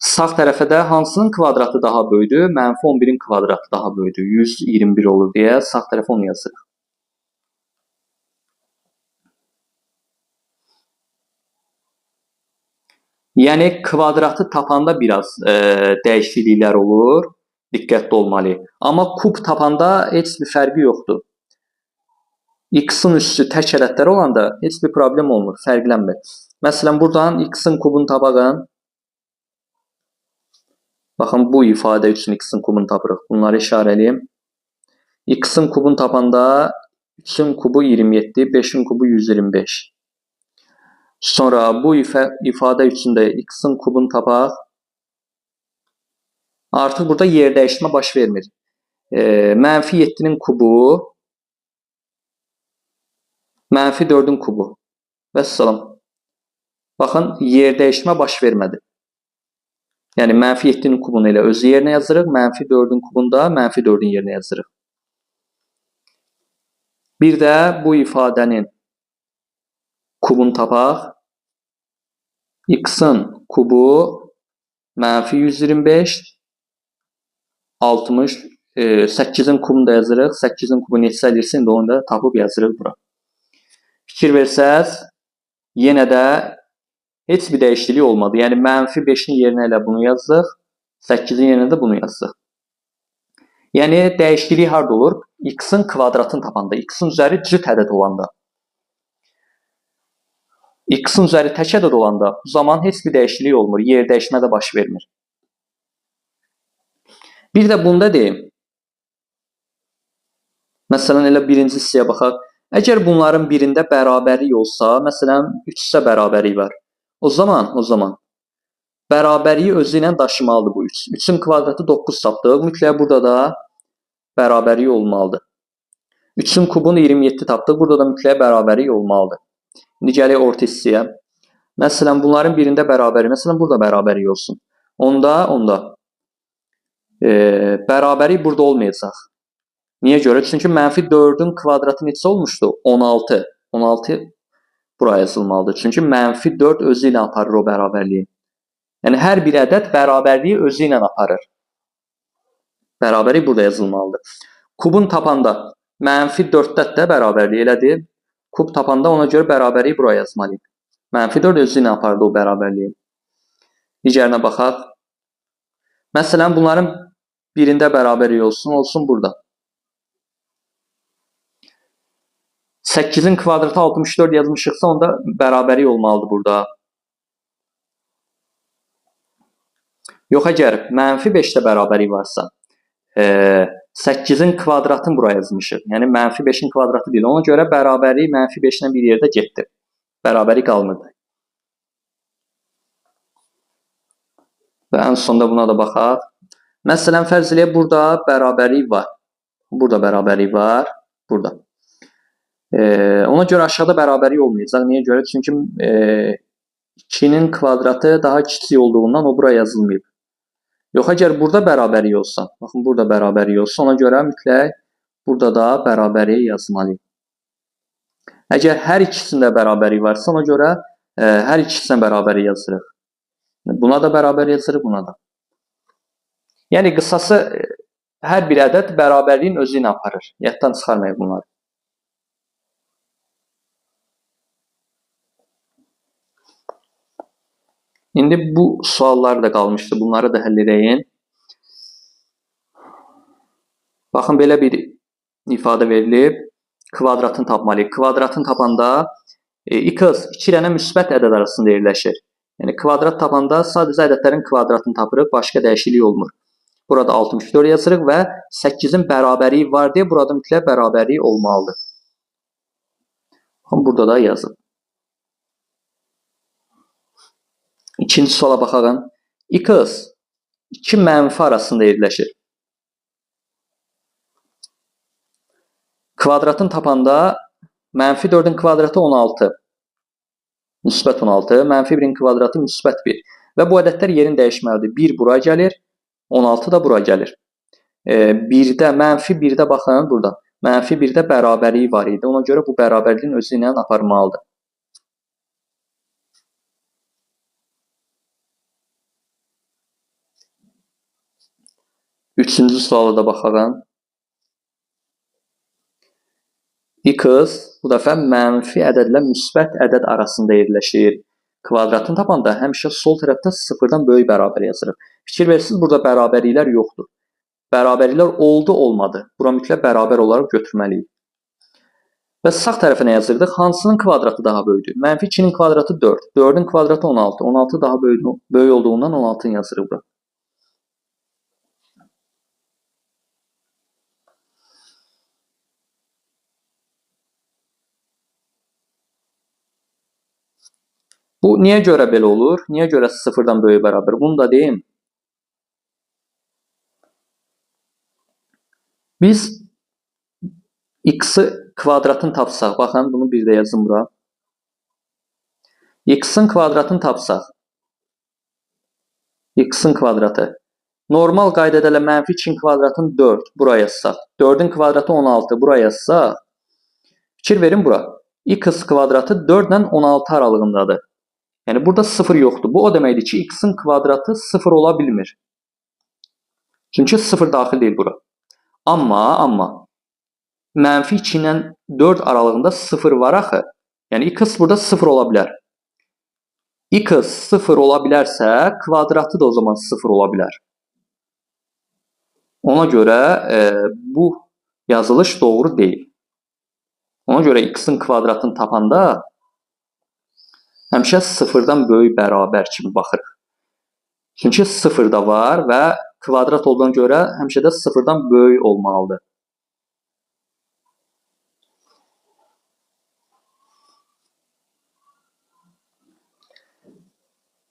[SPEAKER 1] Sağ tərəfə də hansının kvadratı daha böyükdür? Mənfi 11-in kvadratı daha böyükdür. 121 olur deyə sağ tərəfə onu yazırıq. Yəni, kvadratı tapanda biraz dəyişikliklər olur. Diqqətli olmalıyıq. Amma kub tapanda heç bir fərqi yoxdur. X-in üstü tək ədədlər olanda heç bir problem olmur, fərqlənmir. Məsələn, buradan x-in kubunu tapağın. Baxın, bu ifadə üçün x-in kubunu tapırıq. Bunları işarəliyim. X-in kubunu tapanda 3-ün kubu 27, 5-in kubu 125. Sonra bu ifadə üçün də x-in kubunu tapaq. Artıq burada yer dəyişmə baş vermir. Mənfi 7-nin kubu, mənfi 4-ün kubu. Vəssalam. Baxın, yer dəyişmə baş vermədi. Yəni, mənfi 7-nin kubunu elə özü yerinə yazırıq, mənfi 4-ün kubunu da mənfi 4-ün yerinə yazırıq. Bir də bu ifadənin kubunu tapaq. X-in kubu mənfi 125, 60, 8-in kubunu da yazırıq. 8-in kubu neçə edirsə, indi onu da tapıb yazırıq bura. Fikir versəz, yenə də heç bir dəyişiklik olmadı. Yəni, mənfi 5-in yerinə elə bunu yazdıq, 8-in yerinə də bunu yazdıq. Yəni, dəyişiklik harada olur? X-in kvadratını tapanda, x-in üzəri cüt ədəd olanda. X-in üzəri tək ədəd olanda bu zaman heç bir dəyişiklik olmur. Yer dəyişmə də baş vermir. Bir də bunda deyim. Məsələn, elə birinci hissəyə baxaq. Əgər bunların birində bərabərlik olsa, məsələn, 3-sə bərabərlik var. O zaman bərabərliyi özü ilə daşımalıdır bu 3. 3-ün kvadratı 9 tapdıq. Mütləq burada da bərabərlik olmalıdır. 3-ün kubunu 27 tapdıq. Burada da mütləq bərabərlik olmalıdır. İndi gələk orta hissəyə. Məsələn, bunların birində bərabərlik. Məsələn, burada bərabərlik olsun. Onda bərabərlik burada olmayacaq. Niyə görə? Çünki mənfi 4-ün kvadratı neçə olmuşdu? 16. 16 buraya yazılmalıdır. Çünki mənfi 4 özü ilə aparır o bərabərliyi. Yəni, hər bir ədəd bərabərliyi özü ilə aparır. Bərabərlik burada yazılmalıdır. Kubun tapanda mənfi 4-də də bərabərliyi elədir. Kub tapanda ona görə bərabərliyi buraya yazmalıyıq. Mənfi 4 özü ilə apardı o bərabərliyi. Digərinə baxaq. Məsələn, bunların birində bərabərlik olsun burada. 8'in kvadratı 64 yazmışıqsa onda bərabəri olmalıdır burada. Yox, əgər -5-də bərabəri varsa, 8'in kvadratını buraya yazmışıq. Yəni -5'in kvadratı deyil. Ona görə bərabəri -5-lə bir yerdə getdi. Bərabəri qalmırdı. Və ən sonda buna da baxaq. Məsələn, fərz eləyək, burada bərabəri var. Burada bərabəri var. Burada. Ona görə aşağıda bərabəri olmayacaq. Niyə görə? Çünki 2'nin kvadratı daha kiçik olduğundan o buraya yazılmayıb. Yox, əgər burada bərabəri olsa, baxın burada bərabəri olsa, ona görə mütləq burada da bərabəri yazmalıyıq. Əgər hər ikisində bərabəri varsa, ona görə hər ikisinə bərabəri yazırıq. Buna da bərabər yazırıq, buna da. Yəni qısası hər bir ədəd bərabərliyin özü ilə aparır. Yaddan çıxarmayın bunları. İndi bu suallar da qalmışdı. Bunları da həll edəyin. Baxın, belə bir ifadə verilib. Kvadratını tapmalıyıq. Kvadratını tapanda x 2 dənə müsbət ədəd arasında yerləşir. Yəni kvadrat tapanda sadəcə ədədlərin kvadratını tapırıq, başqa dəyişiklik olmur. Burada 64 yazırıq və 8'in bərabəri var deyə burada mütləq bərabəri olmalıdır. Burada da yazın. İkinci suala baxaq. X 2 mənfi arasında yerləşir. Kvadratını tapanda -4'ün kvadratı 16. Müsbət 16. -1'in kvadratı müsbət 1. Və bu ədədlər yerini dəyişməlidir. 1 bura gəlir. 16 da bura gəlir. 1'də, -1'də baxın burada. -1'də bərabəri var idi. Ona görə bu bərabərliyin özü ilə aparmalıdır. Üçüncü suala da baxaq. X bu dəfə mənfi ədədlə müsbət ədəd arasında yerləşir. Kvadratını tapanda həmişə sol tərəfdə sıfırdan böyük bərabər yazırıq. Fikir versiniz, burada bərabərliklər yoxdur. Bərabərliklər oldu, olmadı. Bura mütləq bərabər olaraq götürməliyik. Və sağ tərəfə nə yazırdıq? Hansının kvadratı daha böyükdür? -2'nin kvadratı 4. 4'ün kvadratı 16. 16 daha böyük olduğundan 16'ını yazırıq bura. Bu niyə görə belə olur? Niyə görə sıfırdan böyük bərabər? Bunu da deyim. Biz x-i kvadratını tapsaq, baxın bunu bir də yazın bura. X-in kvadratını tapsaq, x-in kvadratı. Normal qaydada ilə -2'in kvadratını 4 buraya yazsaq, 4'ün kvadratı 16 buraya yazsaq, fikir verin bura. X kvadratı 4 ilə 16 aralığındadır. Yəni burada 0 yoxdur. Bu o deməkdir ki, x-in kvadratı 0 ola bilmir. Çünki 0 daxil deyil bura. Amma -2 ilə 4 aralığında 0 var axı. Yəni x burada 0 ola bilər. X 0 ola bilərsə, kvadratı da o zaman 0 ola bilər. Ona görə bu yazılış doğru deyil. Ona görə x-in kvadratını tapanda həmişə 0'dan böyük bərabər kimi baxırıq. Çünki 0 da var və kvadrat olduğuna görə həmişə də 0'dan böyük olmalıdır.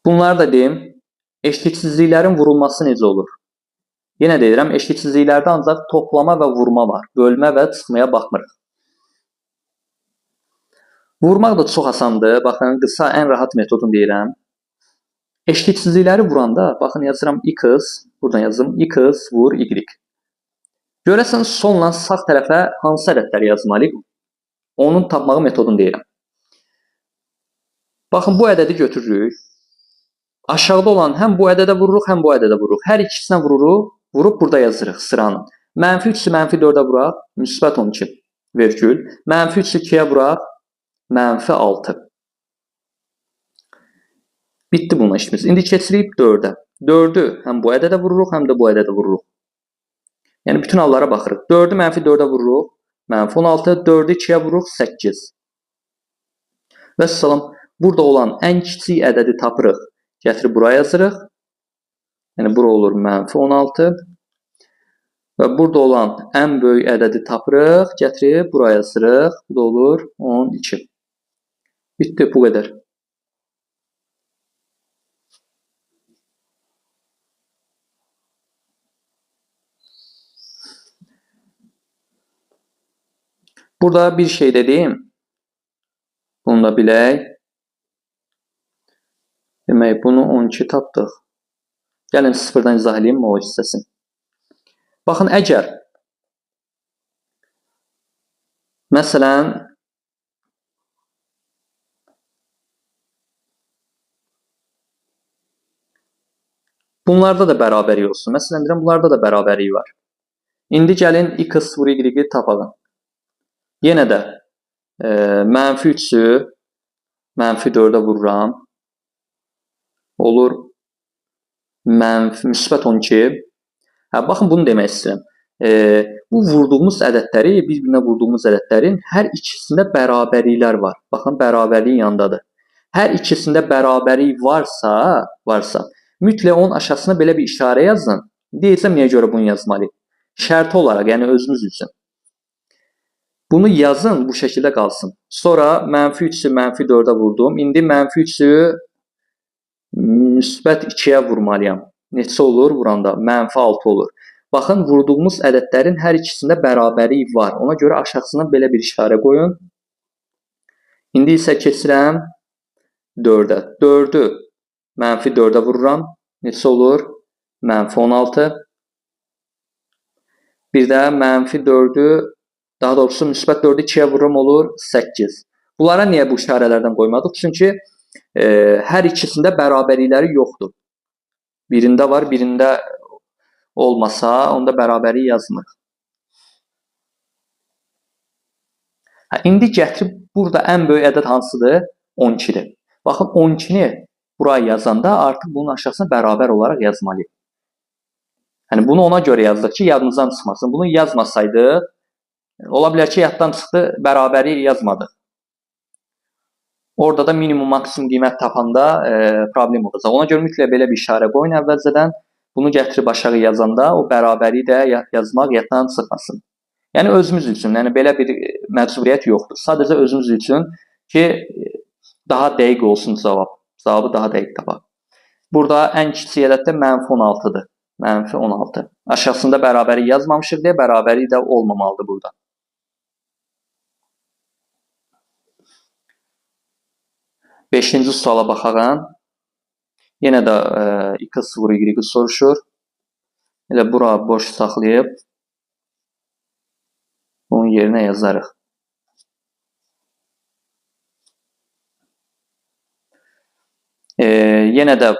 [SPEAKER 1] Bunları da deyim. Eşitsizliklərin vurulması necə olur? Yenə deyirəm, eşitsizliklərdə ancaq toplama və vurma var. Bölmə və çıxmaya baxmırıq. Vurmaq da çox asandır. Baxın, qısa, ən rahat metodunu deyirəm. Eşitsizlikləri vuranda, baxın yazıram x, buradan yazım x vur y. Görəsən sonla sağ tərəfə hansı ədədləri yazmalıyıq? Onun tapmağı metodunu deyirəm. Baxın, bu ədədi götürürük. Aşağıda olan həm bu ədədə vururuq, həm bu ədədə vururuq. Hər ikisinə vururuq, vurub burada yazırıq sıranın. -3'ü -4'ə vuraq, müsbət 12, vergül. -3'ü 2'yə vuraq, -6. Bitdi bununla işimiz. İndi keçirik 4'ə. 4'ü həm bu ədədə vururuq, həm də bu ədədə vururuq. Yəni bütün hallara baxırıq. 4'ü -4'ə vururuq, mənfi 16, 4-ü 2-yə vururuq 8. Və salam, burada olan ən kiçik ədədi tapırıq, gətirib buraya yazırıq. Yəni, bura olur mənfi 16. Və burada olan ən böyük ədədi tapırıq, gətirib buraya yazırıq. Bu da olur 12. Bitdi, bu qədər. Burada bir şey dedim. Bunu da bilək. Demək, bunu 12 tapdıq. Gəlin sıfırdan izah edeyim o hissəsini. Baxın, əgər məsələn bunlarda da bərabərlik olsun. Məsələn deyirəm, bunlarda da bərabərlik var. İndi gəlin x vur y-i tapalım. Yenə də mənfi 3-ü mənfi 4-ə vururam. Olur müsbət 12. Baxın, bunu demək istəyirəm. Bu vurduğumuz ədədləri, bir-birinə vurduğumuz ədədlərin hər ikisində bərabərliklər var. Baxın, bərabərliyin yanındadır. Hər ikisində bərabərlik varsa, mütləq onun aşağısına belə bir işarə yazın. Deyəcəm, niyə görə bunu yazmalıyıq? Şərti olaraq, yəni özünüz üçün. Bunu yazın, bu şəkildə qalsın. Sonra mənfi 3-ü mənfi 4-ə vurdum. İndi mənfi 3-ü müsbət 2-yə vurmalıyam. Neçə olur vuranda? Mənfi 6 olur. Baxın, vurduğumuz ədədlərin hər ikisində bərabərlik var. Ona görə aşağısına belə bir işarə qoyun. İndi isə keçirəm 4-ə. 4-ü mənfi 4-ə vururam. Neçə olur? Mənfi 16. Bir də mənfi 4-ü, daha doğrusu müsbət 4-ü 2-yə vururam, olur 8. Bunlara niyə bu işarələrdən qoymadıq? Çünki hər ikisində bərabərlikləri yoxdur. Birində var, birində olmasa, onda bərabərlik yazmır. İndi gətirib burada ən böyük ədəd hansıdır? 12-dir. Baxın, 12-ni buraya yazanda artıq bunun aşağısına bərabər olaraq yazmalıyıq. Yəni, bunu ona görə yazdıq ki, yadınızdan çıxmasın. Bunu yazmasaydı, ola bilər ki, yaddan çıxdı, bərabərlik yazmadıq. Orada da minimum, maksimum qiymət tapanda problem olacaq. Ona görə mütləq belə bir işarə qoyun əvvəlcədən. Bunu gətirib aşağı yazanda o bərabərliyi də yazmaq yaddan çıxmasın. Yəni, özümüz üçün, yəni belə bir məcburiyyət yoxdur. Sadəcə özümüz üçün ki, daha dəqiq olsun cavab. Cavabı daha dəqiq tapaq. Burada ən kiçik ədəd də mənfi 16-dır. Mənfi 16. Aşağısında bərabərlik yazmamışıq deyə bərabərlik də olmamalıdır burada. Beşinci suala baxaq. Yenə də x vur y soruşur. Elə bura boş saxlayıb bunun yerinə yazarıq. Yenə də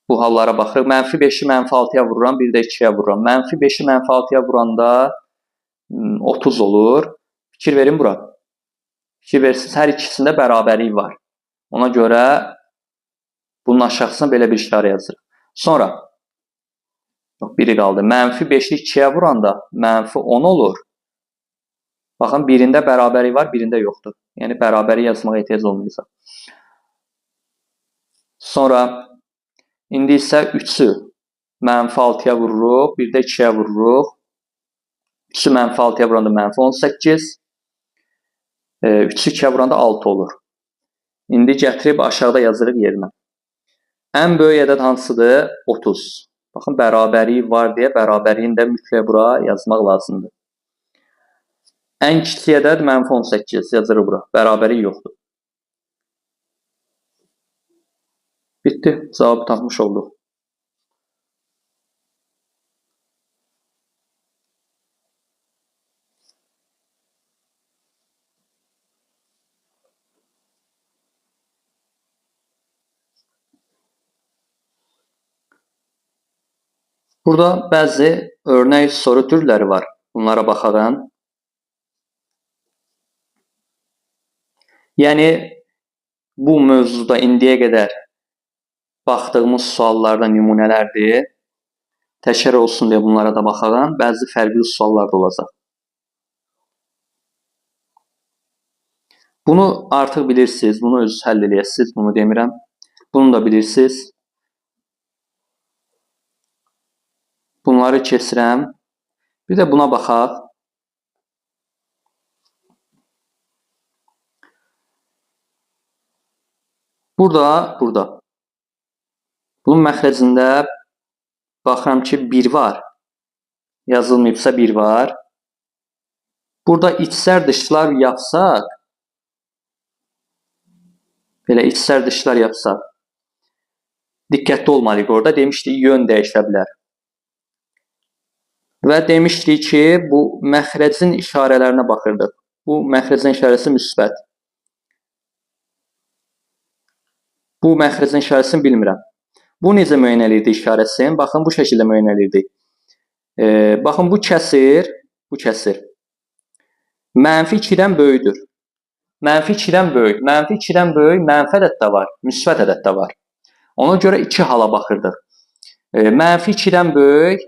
[SPEAKER 1] bu hallara baxırıq. Mənfi 5-i mənfi 6-ya vururam, bir də 2-yə vururam. Mənfi 5-i mənfi 6-ya vuranda 30 olur. Fikir verin bura. Fikir versiniz, hər ikisində bərabərlik var. Ona görə bunun aşağısına belə bir işarə yazırıq. Sonra, biri qaldı. Mənfi 5-i 2-yə vuranda mənfi 10 olur. Baxın, birində bərabərlik var, birində yoxdur. Yəni, bərabərlik yazmağa ehtiyac olmayacaq. Sonra, indi isə 3-ü mənfi 6-ya vururuq, bir də 2-yə vururuq. 3-ü mənfi 6-ya vuranda mənfi 18. 3-ü 2-yə vuranda 6 olur. İndi gətirib aşağıda yazırıq yerinə. Ən böyük ədəd hansıdır? 30. Baxın, bərabərlik var deyə bərabərliyin də mütləq bura yazmaq lazımdır. Ən kiçik ədəd mənfi 18 yazırıq bura. Bərabərlik yoxdur. Bitdi. Cavabı tapmış olduq. Burada bəzi örnək soru türləri var. Bunlara baxaq. Yəni, bu mövzuda indiyə qədər baxdığımız suallardan nümunələrdir. Təkrar olsun deyə bunlara da baxaq. Bəzi fərqli suallar da olacaq. Bunu artıq bilirsiniz. Bunu özünüz həll eləyəsiniz. Bunu demirəm. Bunu da bilirsiniz. Bunları keçirəm. Bir də buna baxaq. Burada. Bunun məxrəcində baxıram ki 1 var. Yazılmayıbsa 1 var. Burada içsər dışlar yapsaq, belə içsər dışlar yapsaq, diqqətli olmalıyıq orada. Demişdik yön dəyişə bilər. Və demişdik ki, bu məxrəcin işarələrinə baxırdıq. Bu məxrəcin işarəsi müsbət. Bu məxrəcin işarəsini bilmirəm. Bu necə müəyyən edirdi işarəsini? Baxın, bu şəkildə müəyyən edirdi. Baxın, bu kəsir. Mənfi 2-dən böyükdür. Mənfi 2-dən böyük. Mənfi 2-dən böyük mənfi ədəd də var, müsbət ədəd də var. Ona görə iki hala baxırdıq. Mənfi 2-dən böyük,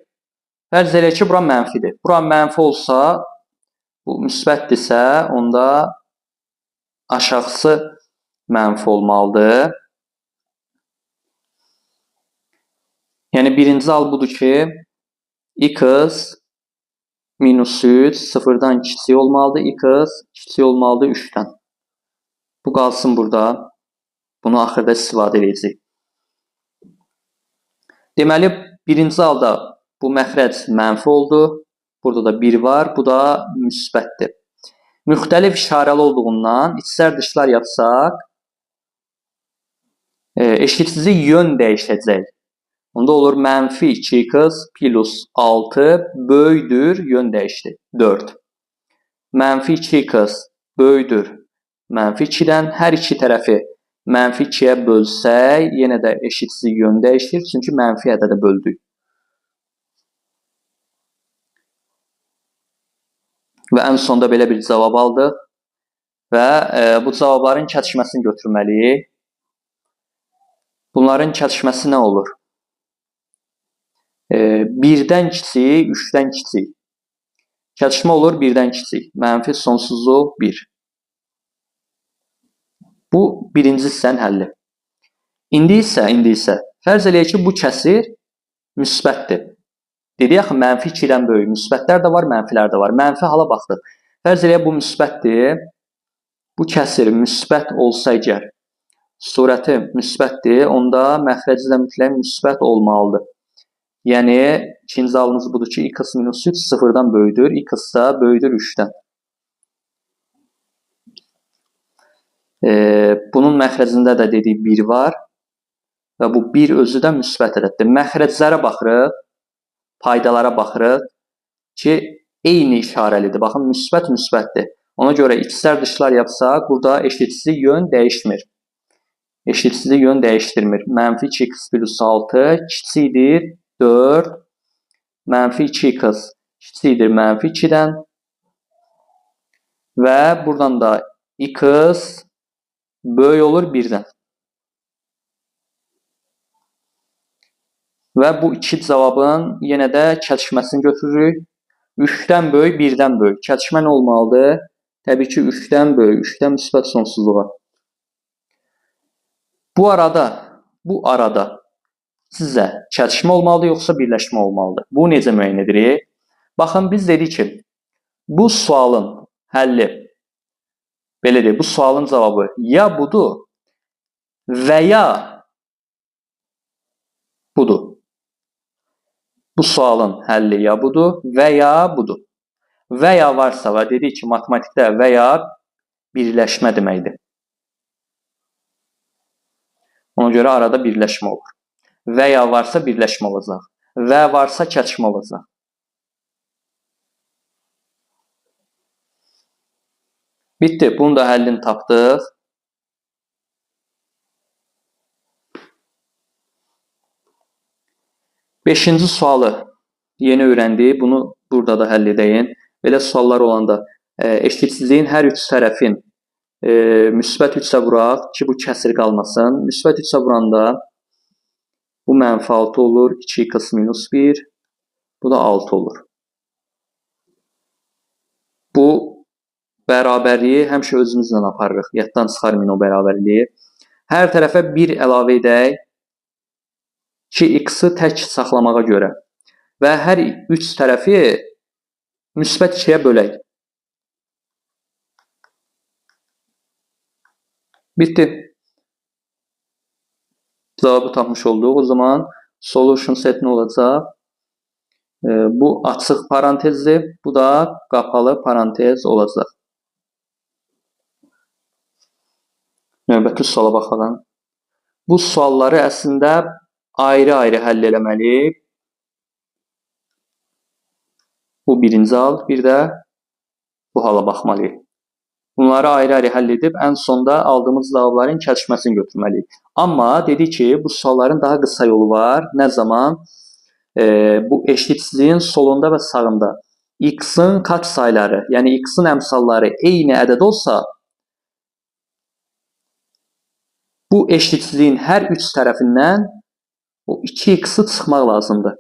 [SPEAKER 1] fərz elə ki, bura mənfidir. Bura mənfi olsa, bu müsbətdirsə, onda aşağısı mənfi olmalıdır. Yəni, birinci hal budur ki, x minus 3 sıfırdan kiçik olmalıdır, x kiçik olmalıdır 3-dən. Bu qalsın burada. Bunu axırda istifadə edəcək. Deməli, birinci halda bu məxrəc mənfi oldu. Burada da 1 var, bu da müsbətdir. Müxtəlif işarəli olduğundan içsər dışlar yapsaq, eşitsizlik yön dəyişəcək. Onda olur mənfi 2x plus 6 böyükdür, yön dəyişdi. 4. Mənfi 2x böyükdür mənfi 2-dən. Hər iki tərəfi mənfi 2-yə bölsək, yenə də eşitsizlik yön dəyişir. Çünki mənfi ədədə böldük. Və ən sonda belə bir cavab aldıq. Və bu cavabların kəsişməsini götürməliyik. Bunların kəsişməsi nə olur? 1-dən kiçik, 3-dən kiçik. Kəsişmə olur 1-dən kiçik. Mənfi sonsuzluq 1. Bu birinci hissənin həlli. İndi isə fərz eləyək ki, bu kəsir müsbətdir. Dedik axı, mənfi 2-dən böyük. Müsbətlər də var, mənfilər də var. Mənfi hala baxdıq. Fərz eləyək, bu müsbətdir. Bu kəsir müsbət olsa əgər, surəti müsbətdir, onda məxrəci də mütləq müsbət olmalıdır. Yəni, ikinci halımız budur ki, x minus 3 sıfırdan böyükdür, x da böyükdür 3-dən. Bunun məxrəcində də dedik 1 var və bu 1 özü də müsbət ədəddir. Məxrəclərə baxırıq, paydalara baxırıq ki, eyni işarəlidir. Baxın, müsbət müsbətdir. Ona görə içsər dışlar yapsaq, burada eşitsizlik yön dəyişmir. Eşitsizlik yön dəyişdirmir. Mənfi 2x plus 6 kiçikdir 4. Mənfi 2x kiçikdir mənfi 2-dən. Və buradan da x böyük olur 1-dən. Və bu iki cavabın yenə də kəsişməsini götürürük. 3-dən böyük, 1-dən böyük. Kəsişmə nə olmalıdır? Təbii ki, 3-dən böyük, 3-dən müsbət sonsuzluğa. Bu arada sizə kəsişmə olmalıdır, yoxsa birləşmə olmalıdır? Bu necə müəyyən edirik? Baxın, biz dedik ki, bu sualın həlli, belə deyək, bu sualın cavabı ya budur və ya budur. Bu sualın həlli ya budur və ya budur. Və ya varsa və dedik ki, matematikdə və ya birləşmə deməkdir. Ona görə arada birləşmə olur. Və ya varsa birləşmə olacaq. Və varsa kəsişmə olacaq. Bitdi. Bunun da həllini tapdıq. Beşinci sualı yeni öyrəndik. Bunu burada da həll edəyin. Belə suallar olanda eşitsizliyin hər üç tərəfin müsbət 3-ə vuraq ki, bu kəsir qalmasın. Müsbət 3-ə vuranda bu mənfi 6 olur. 2x minus 1. Bu da 6 olur. Bu bərabərliyi həmişə özümüzlə aparırıq. Yaddan çıxarmayın o bərabərliyi. Hər tərəfə 1 əlavə edək ki, x-i tək saxlamağa görə və hər 3 tərəfi müsbət 2-yə bölək. Bitti. Cavabı tapmış olduq. O zaman solution set nə olacaq? Bu açıq parantezdir, bu da qapalı parantez olacaq. Növbəti suala baxalım. Bu sualları əslində ayrı-ayrı həll eləməliyik. Bu birinci hal, bir də bu hala baxmalıyıq. Bunları ayrı-ayrı həll edib ən sonda aldığımız cavabların kəsişməsini götürməliyik. Amma dedik ki, bu sualların daha qısa yolu var. Nə zaman? Bu eşitsizliyin solunda və sağında x-in katsayıları, yəni x-in əmsalları eyni ədəd olsa, bu eşitsizliyin hər 3 tərəfindən o 2x-i çıxmaq lazımdır.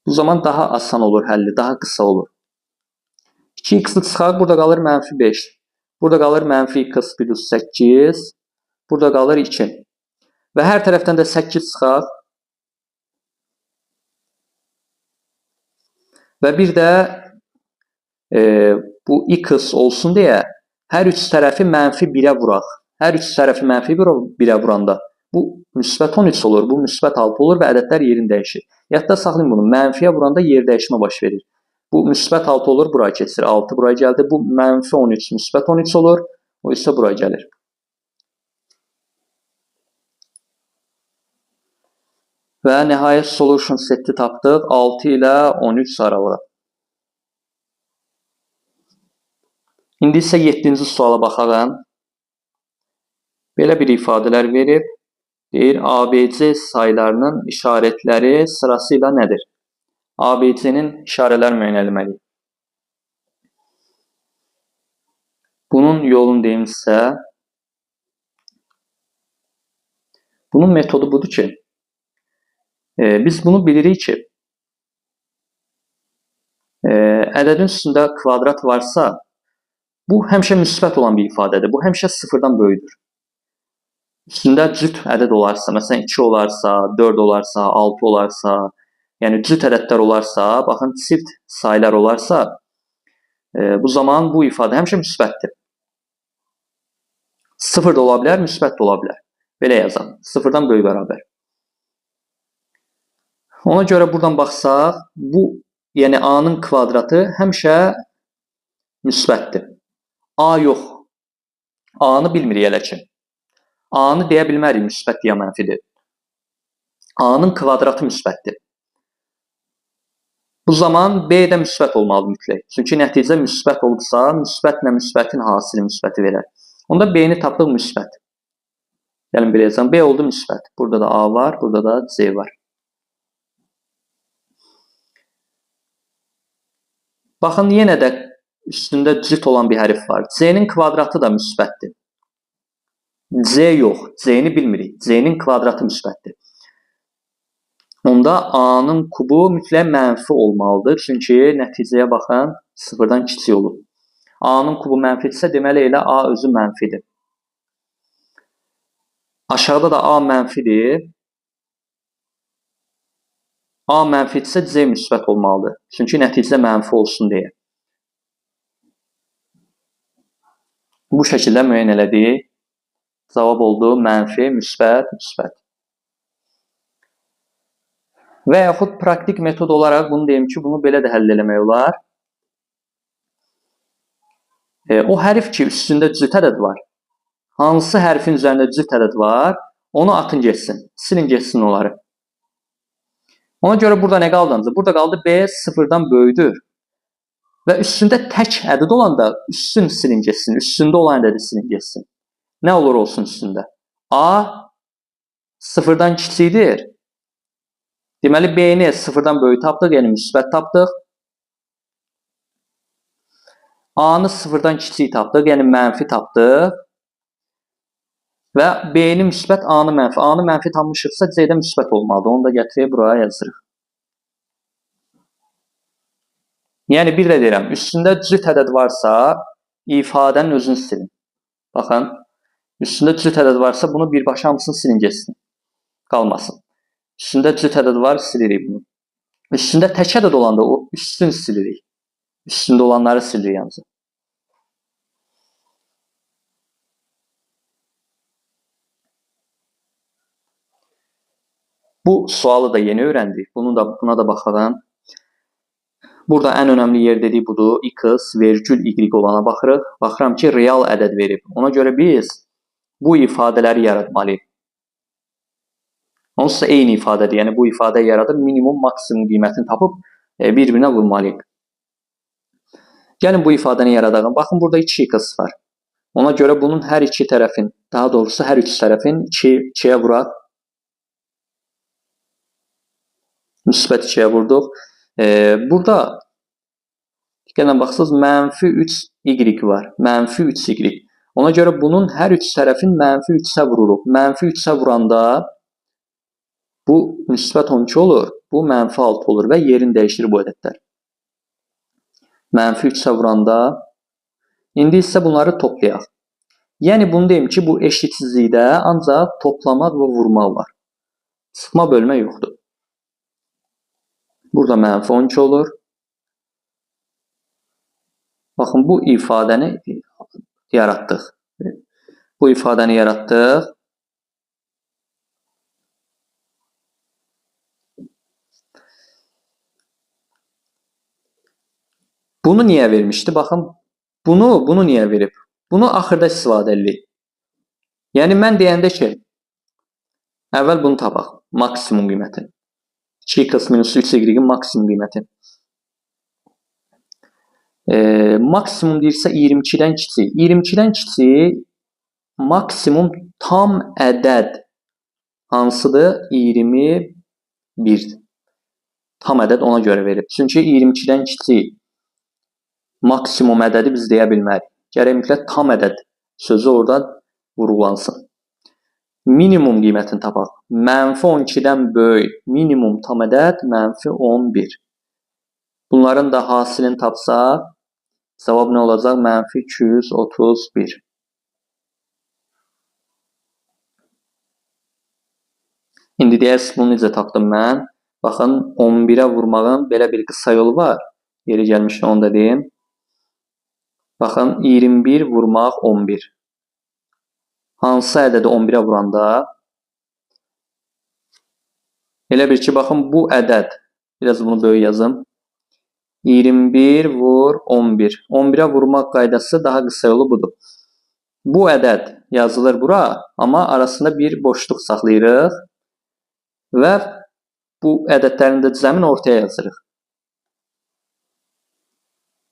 [SPEAKER 1] Bu zaman daha asan olur həlli, daha qısa olur. 2x-i çıxaq, burada qalır -5. Burada qalır -x plus 8. Burada qalır 2. Və hər tərəfdən də 8 çıxaq. Və bir də bu x olsun deyə hər 3 tərəfi -1-ə vuraq. Hər 3 tərəfi -1-ə vuranda bu müsbət 13 olur, bu müsbət 6 olur və ədədlər yerini dəyişir. Yadda saxlayın bunu, mənfiyə vuranda yer dəyişmə baş verir. Bu müsbət 6 olur, buraya keçir. 6 buraya gəldi. Bu -13, müsbət 13 olur. O isə buraya gəlir. Və nəhayət solution seti tapdıq. 6 ilə 13 aralığı. İndi isə 7-ci suala baxalım. Belə bir ifadələr verib. Deyir, ABC sayılarının işarətləri sırasıyla nədir? ABC-nin işarələr müəyyən etməliyik. Bunun yolunu deyim sizə. Bunun metodu budur ki, biz bunu bilirik ki, ədədin üstündə kvadrat varsa, bu həmişə müsbət olan bir ifadədir. Bu həmişə sıfırdan böyükdür. Üstündə cüt ədəd olarsa, məsələn 2 olarsa, 4 olarsa, 6 olarsa, yəni cüt ədədlər olarsa, baxın çift sayılar olarsa, bu zaman bu ifadə həmişə müsbətdir. 0 da ola bilər, müsbət də ola bilər. Belə yazaq, sıfırdan böyük bərabər. Ona görə buradan baxsaq, bu, yəni A-nın kvadratı həmişə müsbətdir. A yox. A-nı bilmirik elə ki. A-nı deyə bilmərik, müsbət deyə mənfidir. A-nın kvadratı müsbətdir. Bu zaman B də müsbət olmalıdır mütləq. Çünki nəticə müsbət olursa, müsbətlə müsbətin hasili müsbəti verər. Onda B-ni tapdıq müsbət. Gəlin belə yazalım. B oldu müsbət. Burada da A var, burada da C var. Baxın, yenə də üstündə cüt olan bir hərf var. C-nin kvadratı da müsbətdir. C yox, C-ni bilmirik. C-nin kvadratı müsbətdir. Onda A-nın kubu mütləq mənfi olmalıdır. Çünki nəticəyə baxın, sıfırdan kiçik olur. A-nın kubu mənfidirsə, deməli elə A özü mənfidir. Aşağıda da A mənfidir. A mənfidirsə, C müsbət olmalıdır. Çünki nəticə mənfi olsun deyə. Bu şəkildə müəyyən elədik. Cavab oldu mənfi, müsbət, müsbət. Və yaxud praktik metod olaraq bunu deyim ki, bunu belə də həll eləmək olar. O hərf ki, üstündə cüt ədəd var. Hansı hərfin üzərində cüt ədəd var, onu atın geçsin. Silin geçsin onları. Ona görə burada nə qaldı? Burada qaldı B sıfırdan böyükdür. Və üstündə tək ədəd olanda üstün silin geçsin. Üstündə olan ədədi silin geçsin. Nə olur olsun üstündə? A sıfırdan kiçikdir. Deməli, B-ni sıfırdan böyük tapdıq, yəni müsbət tapdıq. A-nı sıfırdan kiçik tapdıq, yəni mənfi tapdıq. Və B-ni müsbət, A-nı mənfi. A-nı mənfi tapmışıqsa, C-də müsbət olmalıdır. Onu da gətirib buraya yazırıq. Yəni, bir də deyirəm, üstündə cüt ədəd varsa, ifadənin özünü silin. Baxın, üstündə cüt ədəd varsa bunu birbaşa hamısını silin geçsin. Qalmasın. Üstündə cüt ədəd var, silirik bunu. Üstündə tək ədəd olanda o üstün silirik. Üstündə olanları silirik yalnız. Bu sualı da yeni öğrendik. Buna da baxalım. Burada ən önəmli yer dedik budur. X, vergül y olana baxırıq. Baxıram ki, real ədəd verib. Ona görə biz bu ifadələri yaratmalıyıq. Onsuz da eyni ifadədir. Yəni bu ifadə yaradıb minimum, maksimum qiymətini tapıb bir-birinə vurmalıyıq. Gəlin bu ifadəni yaradalım. Baxın, burada 2x var. Ona görə bunun hər iki tərəfin, daha doğrusu hər üç tərəfin 2-yə vuraq. Müsbət 2-yə vurduq. Burada gəlin baxsınız, mənfi 3y var. Mənfi 3y. Ona görə bunun hər üç tərəfin mənfi 3-ə vururuq. Mənfi 3-ə vuranda bu müsbət 12 olur. Bu mənfi 6 olur və yerini dəyişir bu ədədlər. Mənfi 3-ə vuranda. İndi isə bunları toplayaq. Yəni bunu deyim ki, bu eşitsizlikdə ancaq toplamaq və vurmaq var. Sıxma bölmə yoxdur. Burada mənfi 12 olur. Baxın, bu ifadəni yaratdıq. Bu ifadəni yaratdıq. Bunu niyə vermişdi? Baxın, bunu niyə verib? Bunu axırda istifadə edirik. Yəni mən deyəndə ki, əvvəl bunu tapaq. Maksimum qiyməti. 2x minus 3y-in maksimum qiyməti. Maksimum deyirsə 22-dən kiçik. 22-dən kiçik maksimum tam ədəd hansıdır? 21. Tam ədəd ona görə verib. Çünki 22-dən kiçik maksimum ədədi biz deyə bilmərik. Gərək mütləq tam ədəd sözü oradan vurulansın. Minimum qiymətini tapaq. Mənfi 12-dən böyük minimum tam ədəd mənfi 11. Bunların da hasilini tapsaq, cavab nə olacaq? Mənfi 231. İndi deyək, bunu necə tapdım mən? Baxın, 11-ə vurmağın belə bir qısa yolu var. Yeri gəlmişdən onu da deyim. Baxın, 21 vurmaq 11. Hansı ədədi 11-ə vuranda? Elə bir ki, baxın, bu ədəd, biraz bunu böyük yazım. 21 vur 11. 11-ə vurmaq qaydası daha qısa yolu budur. Bu ədəd yazılır bura, amma arasında bir boşluq saxlayırıq və bu ədədlərin də düzəmini ortaya yazırıq.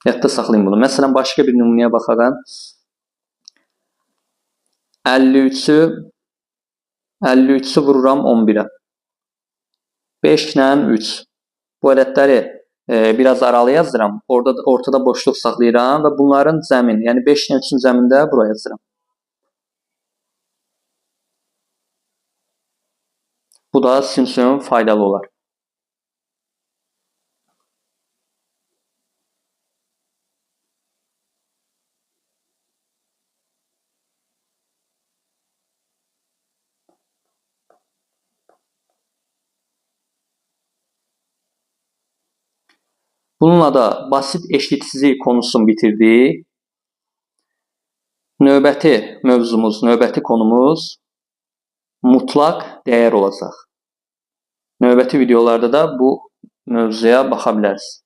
[SPEAKER 1] Yadda saxlayın bunu. Məsələn, başqa bir nümunəyə baxaraq. 53-ü vururam 11-ə. 5 ilə 3. Bu ədədləri biraz aralı yazıram. Ortada boşluq saxlayıram və bunların zəmin, yəni 5 ilə 3-ün zəmində buraya yazıram. Bu da sizin üçün faydalı olar. Bununla da basit eşitsizlik konusunu bitirdik. Növbəti mövzumuz, növbəti konumuz mutlaq dəyər olacaq. Növbəti videolarda da bu mövzuya baxa bilərsiniz.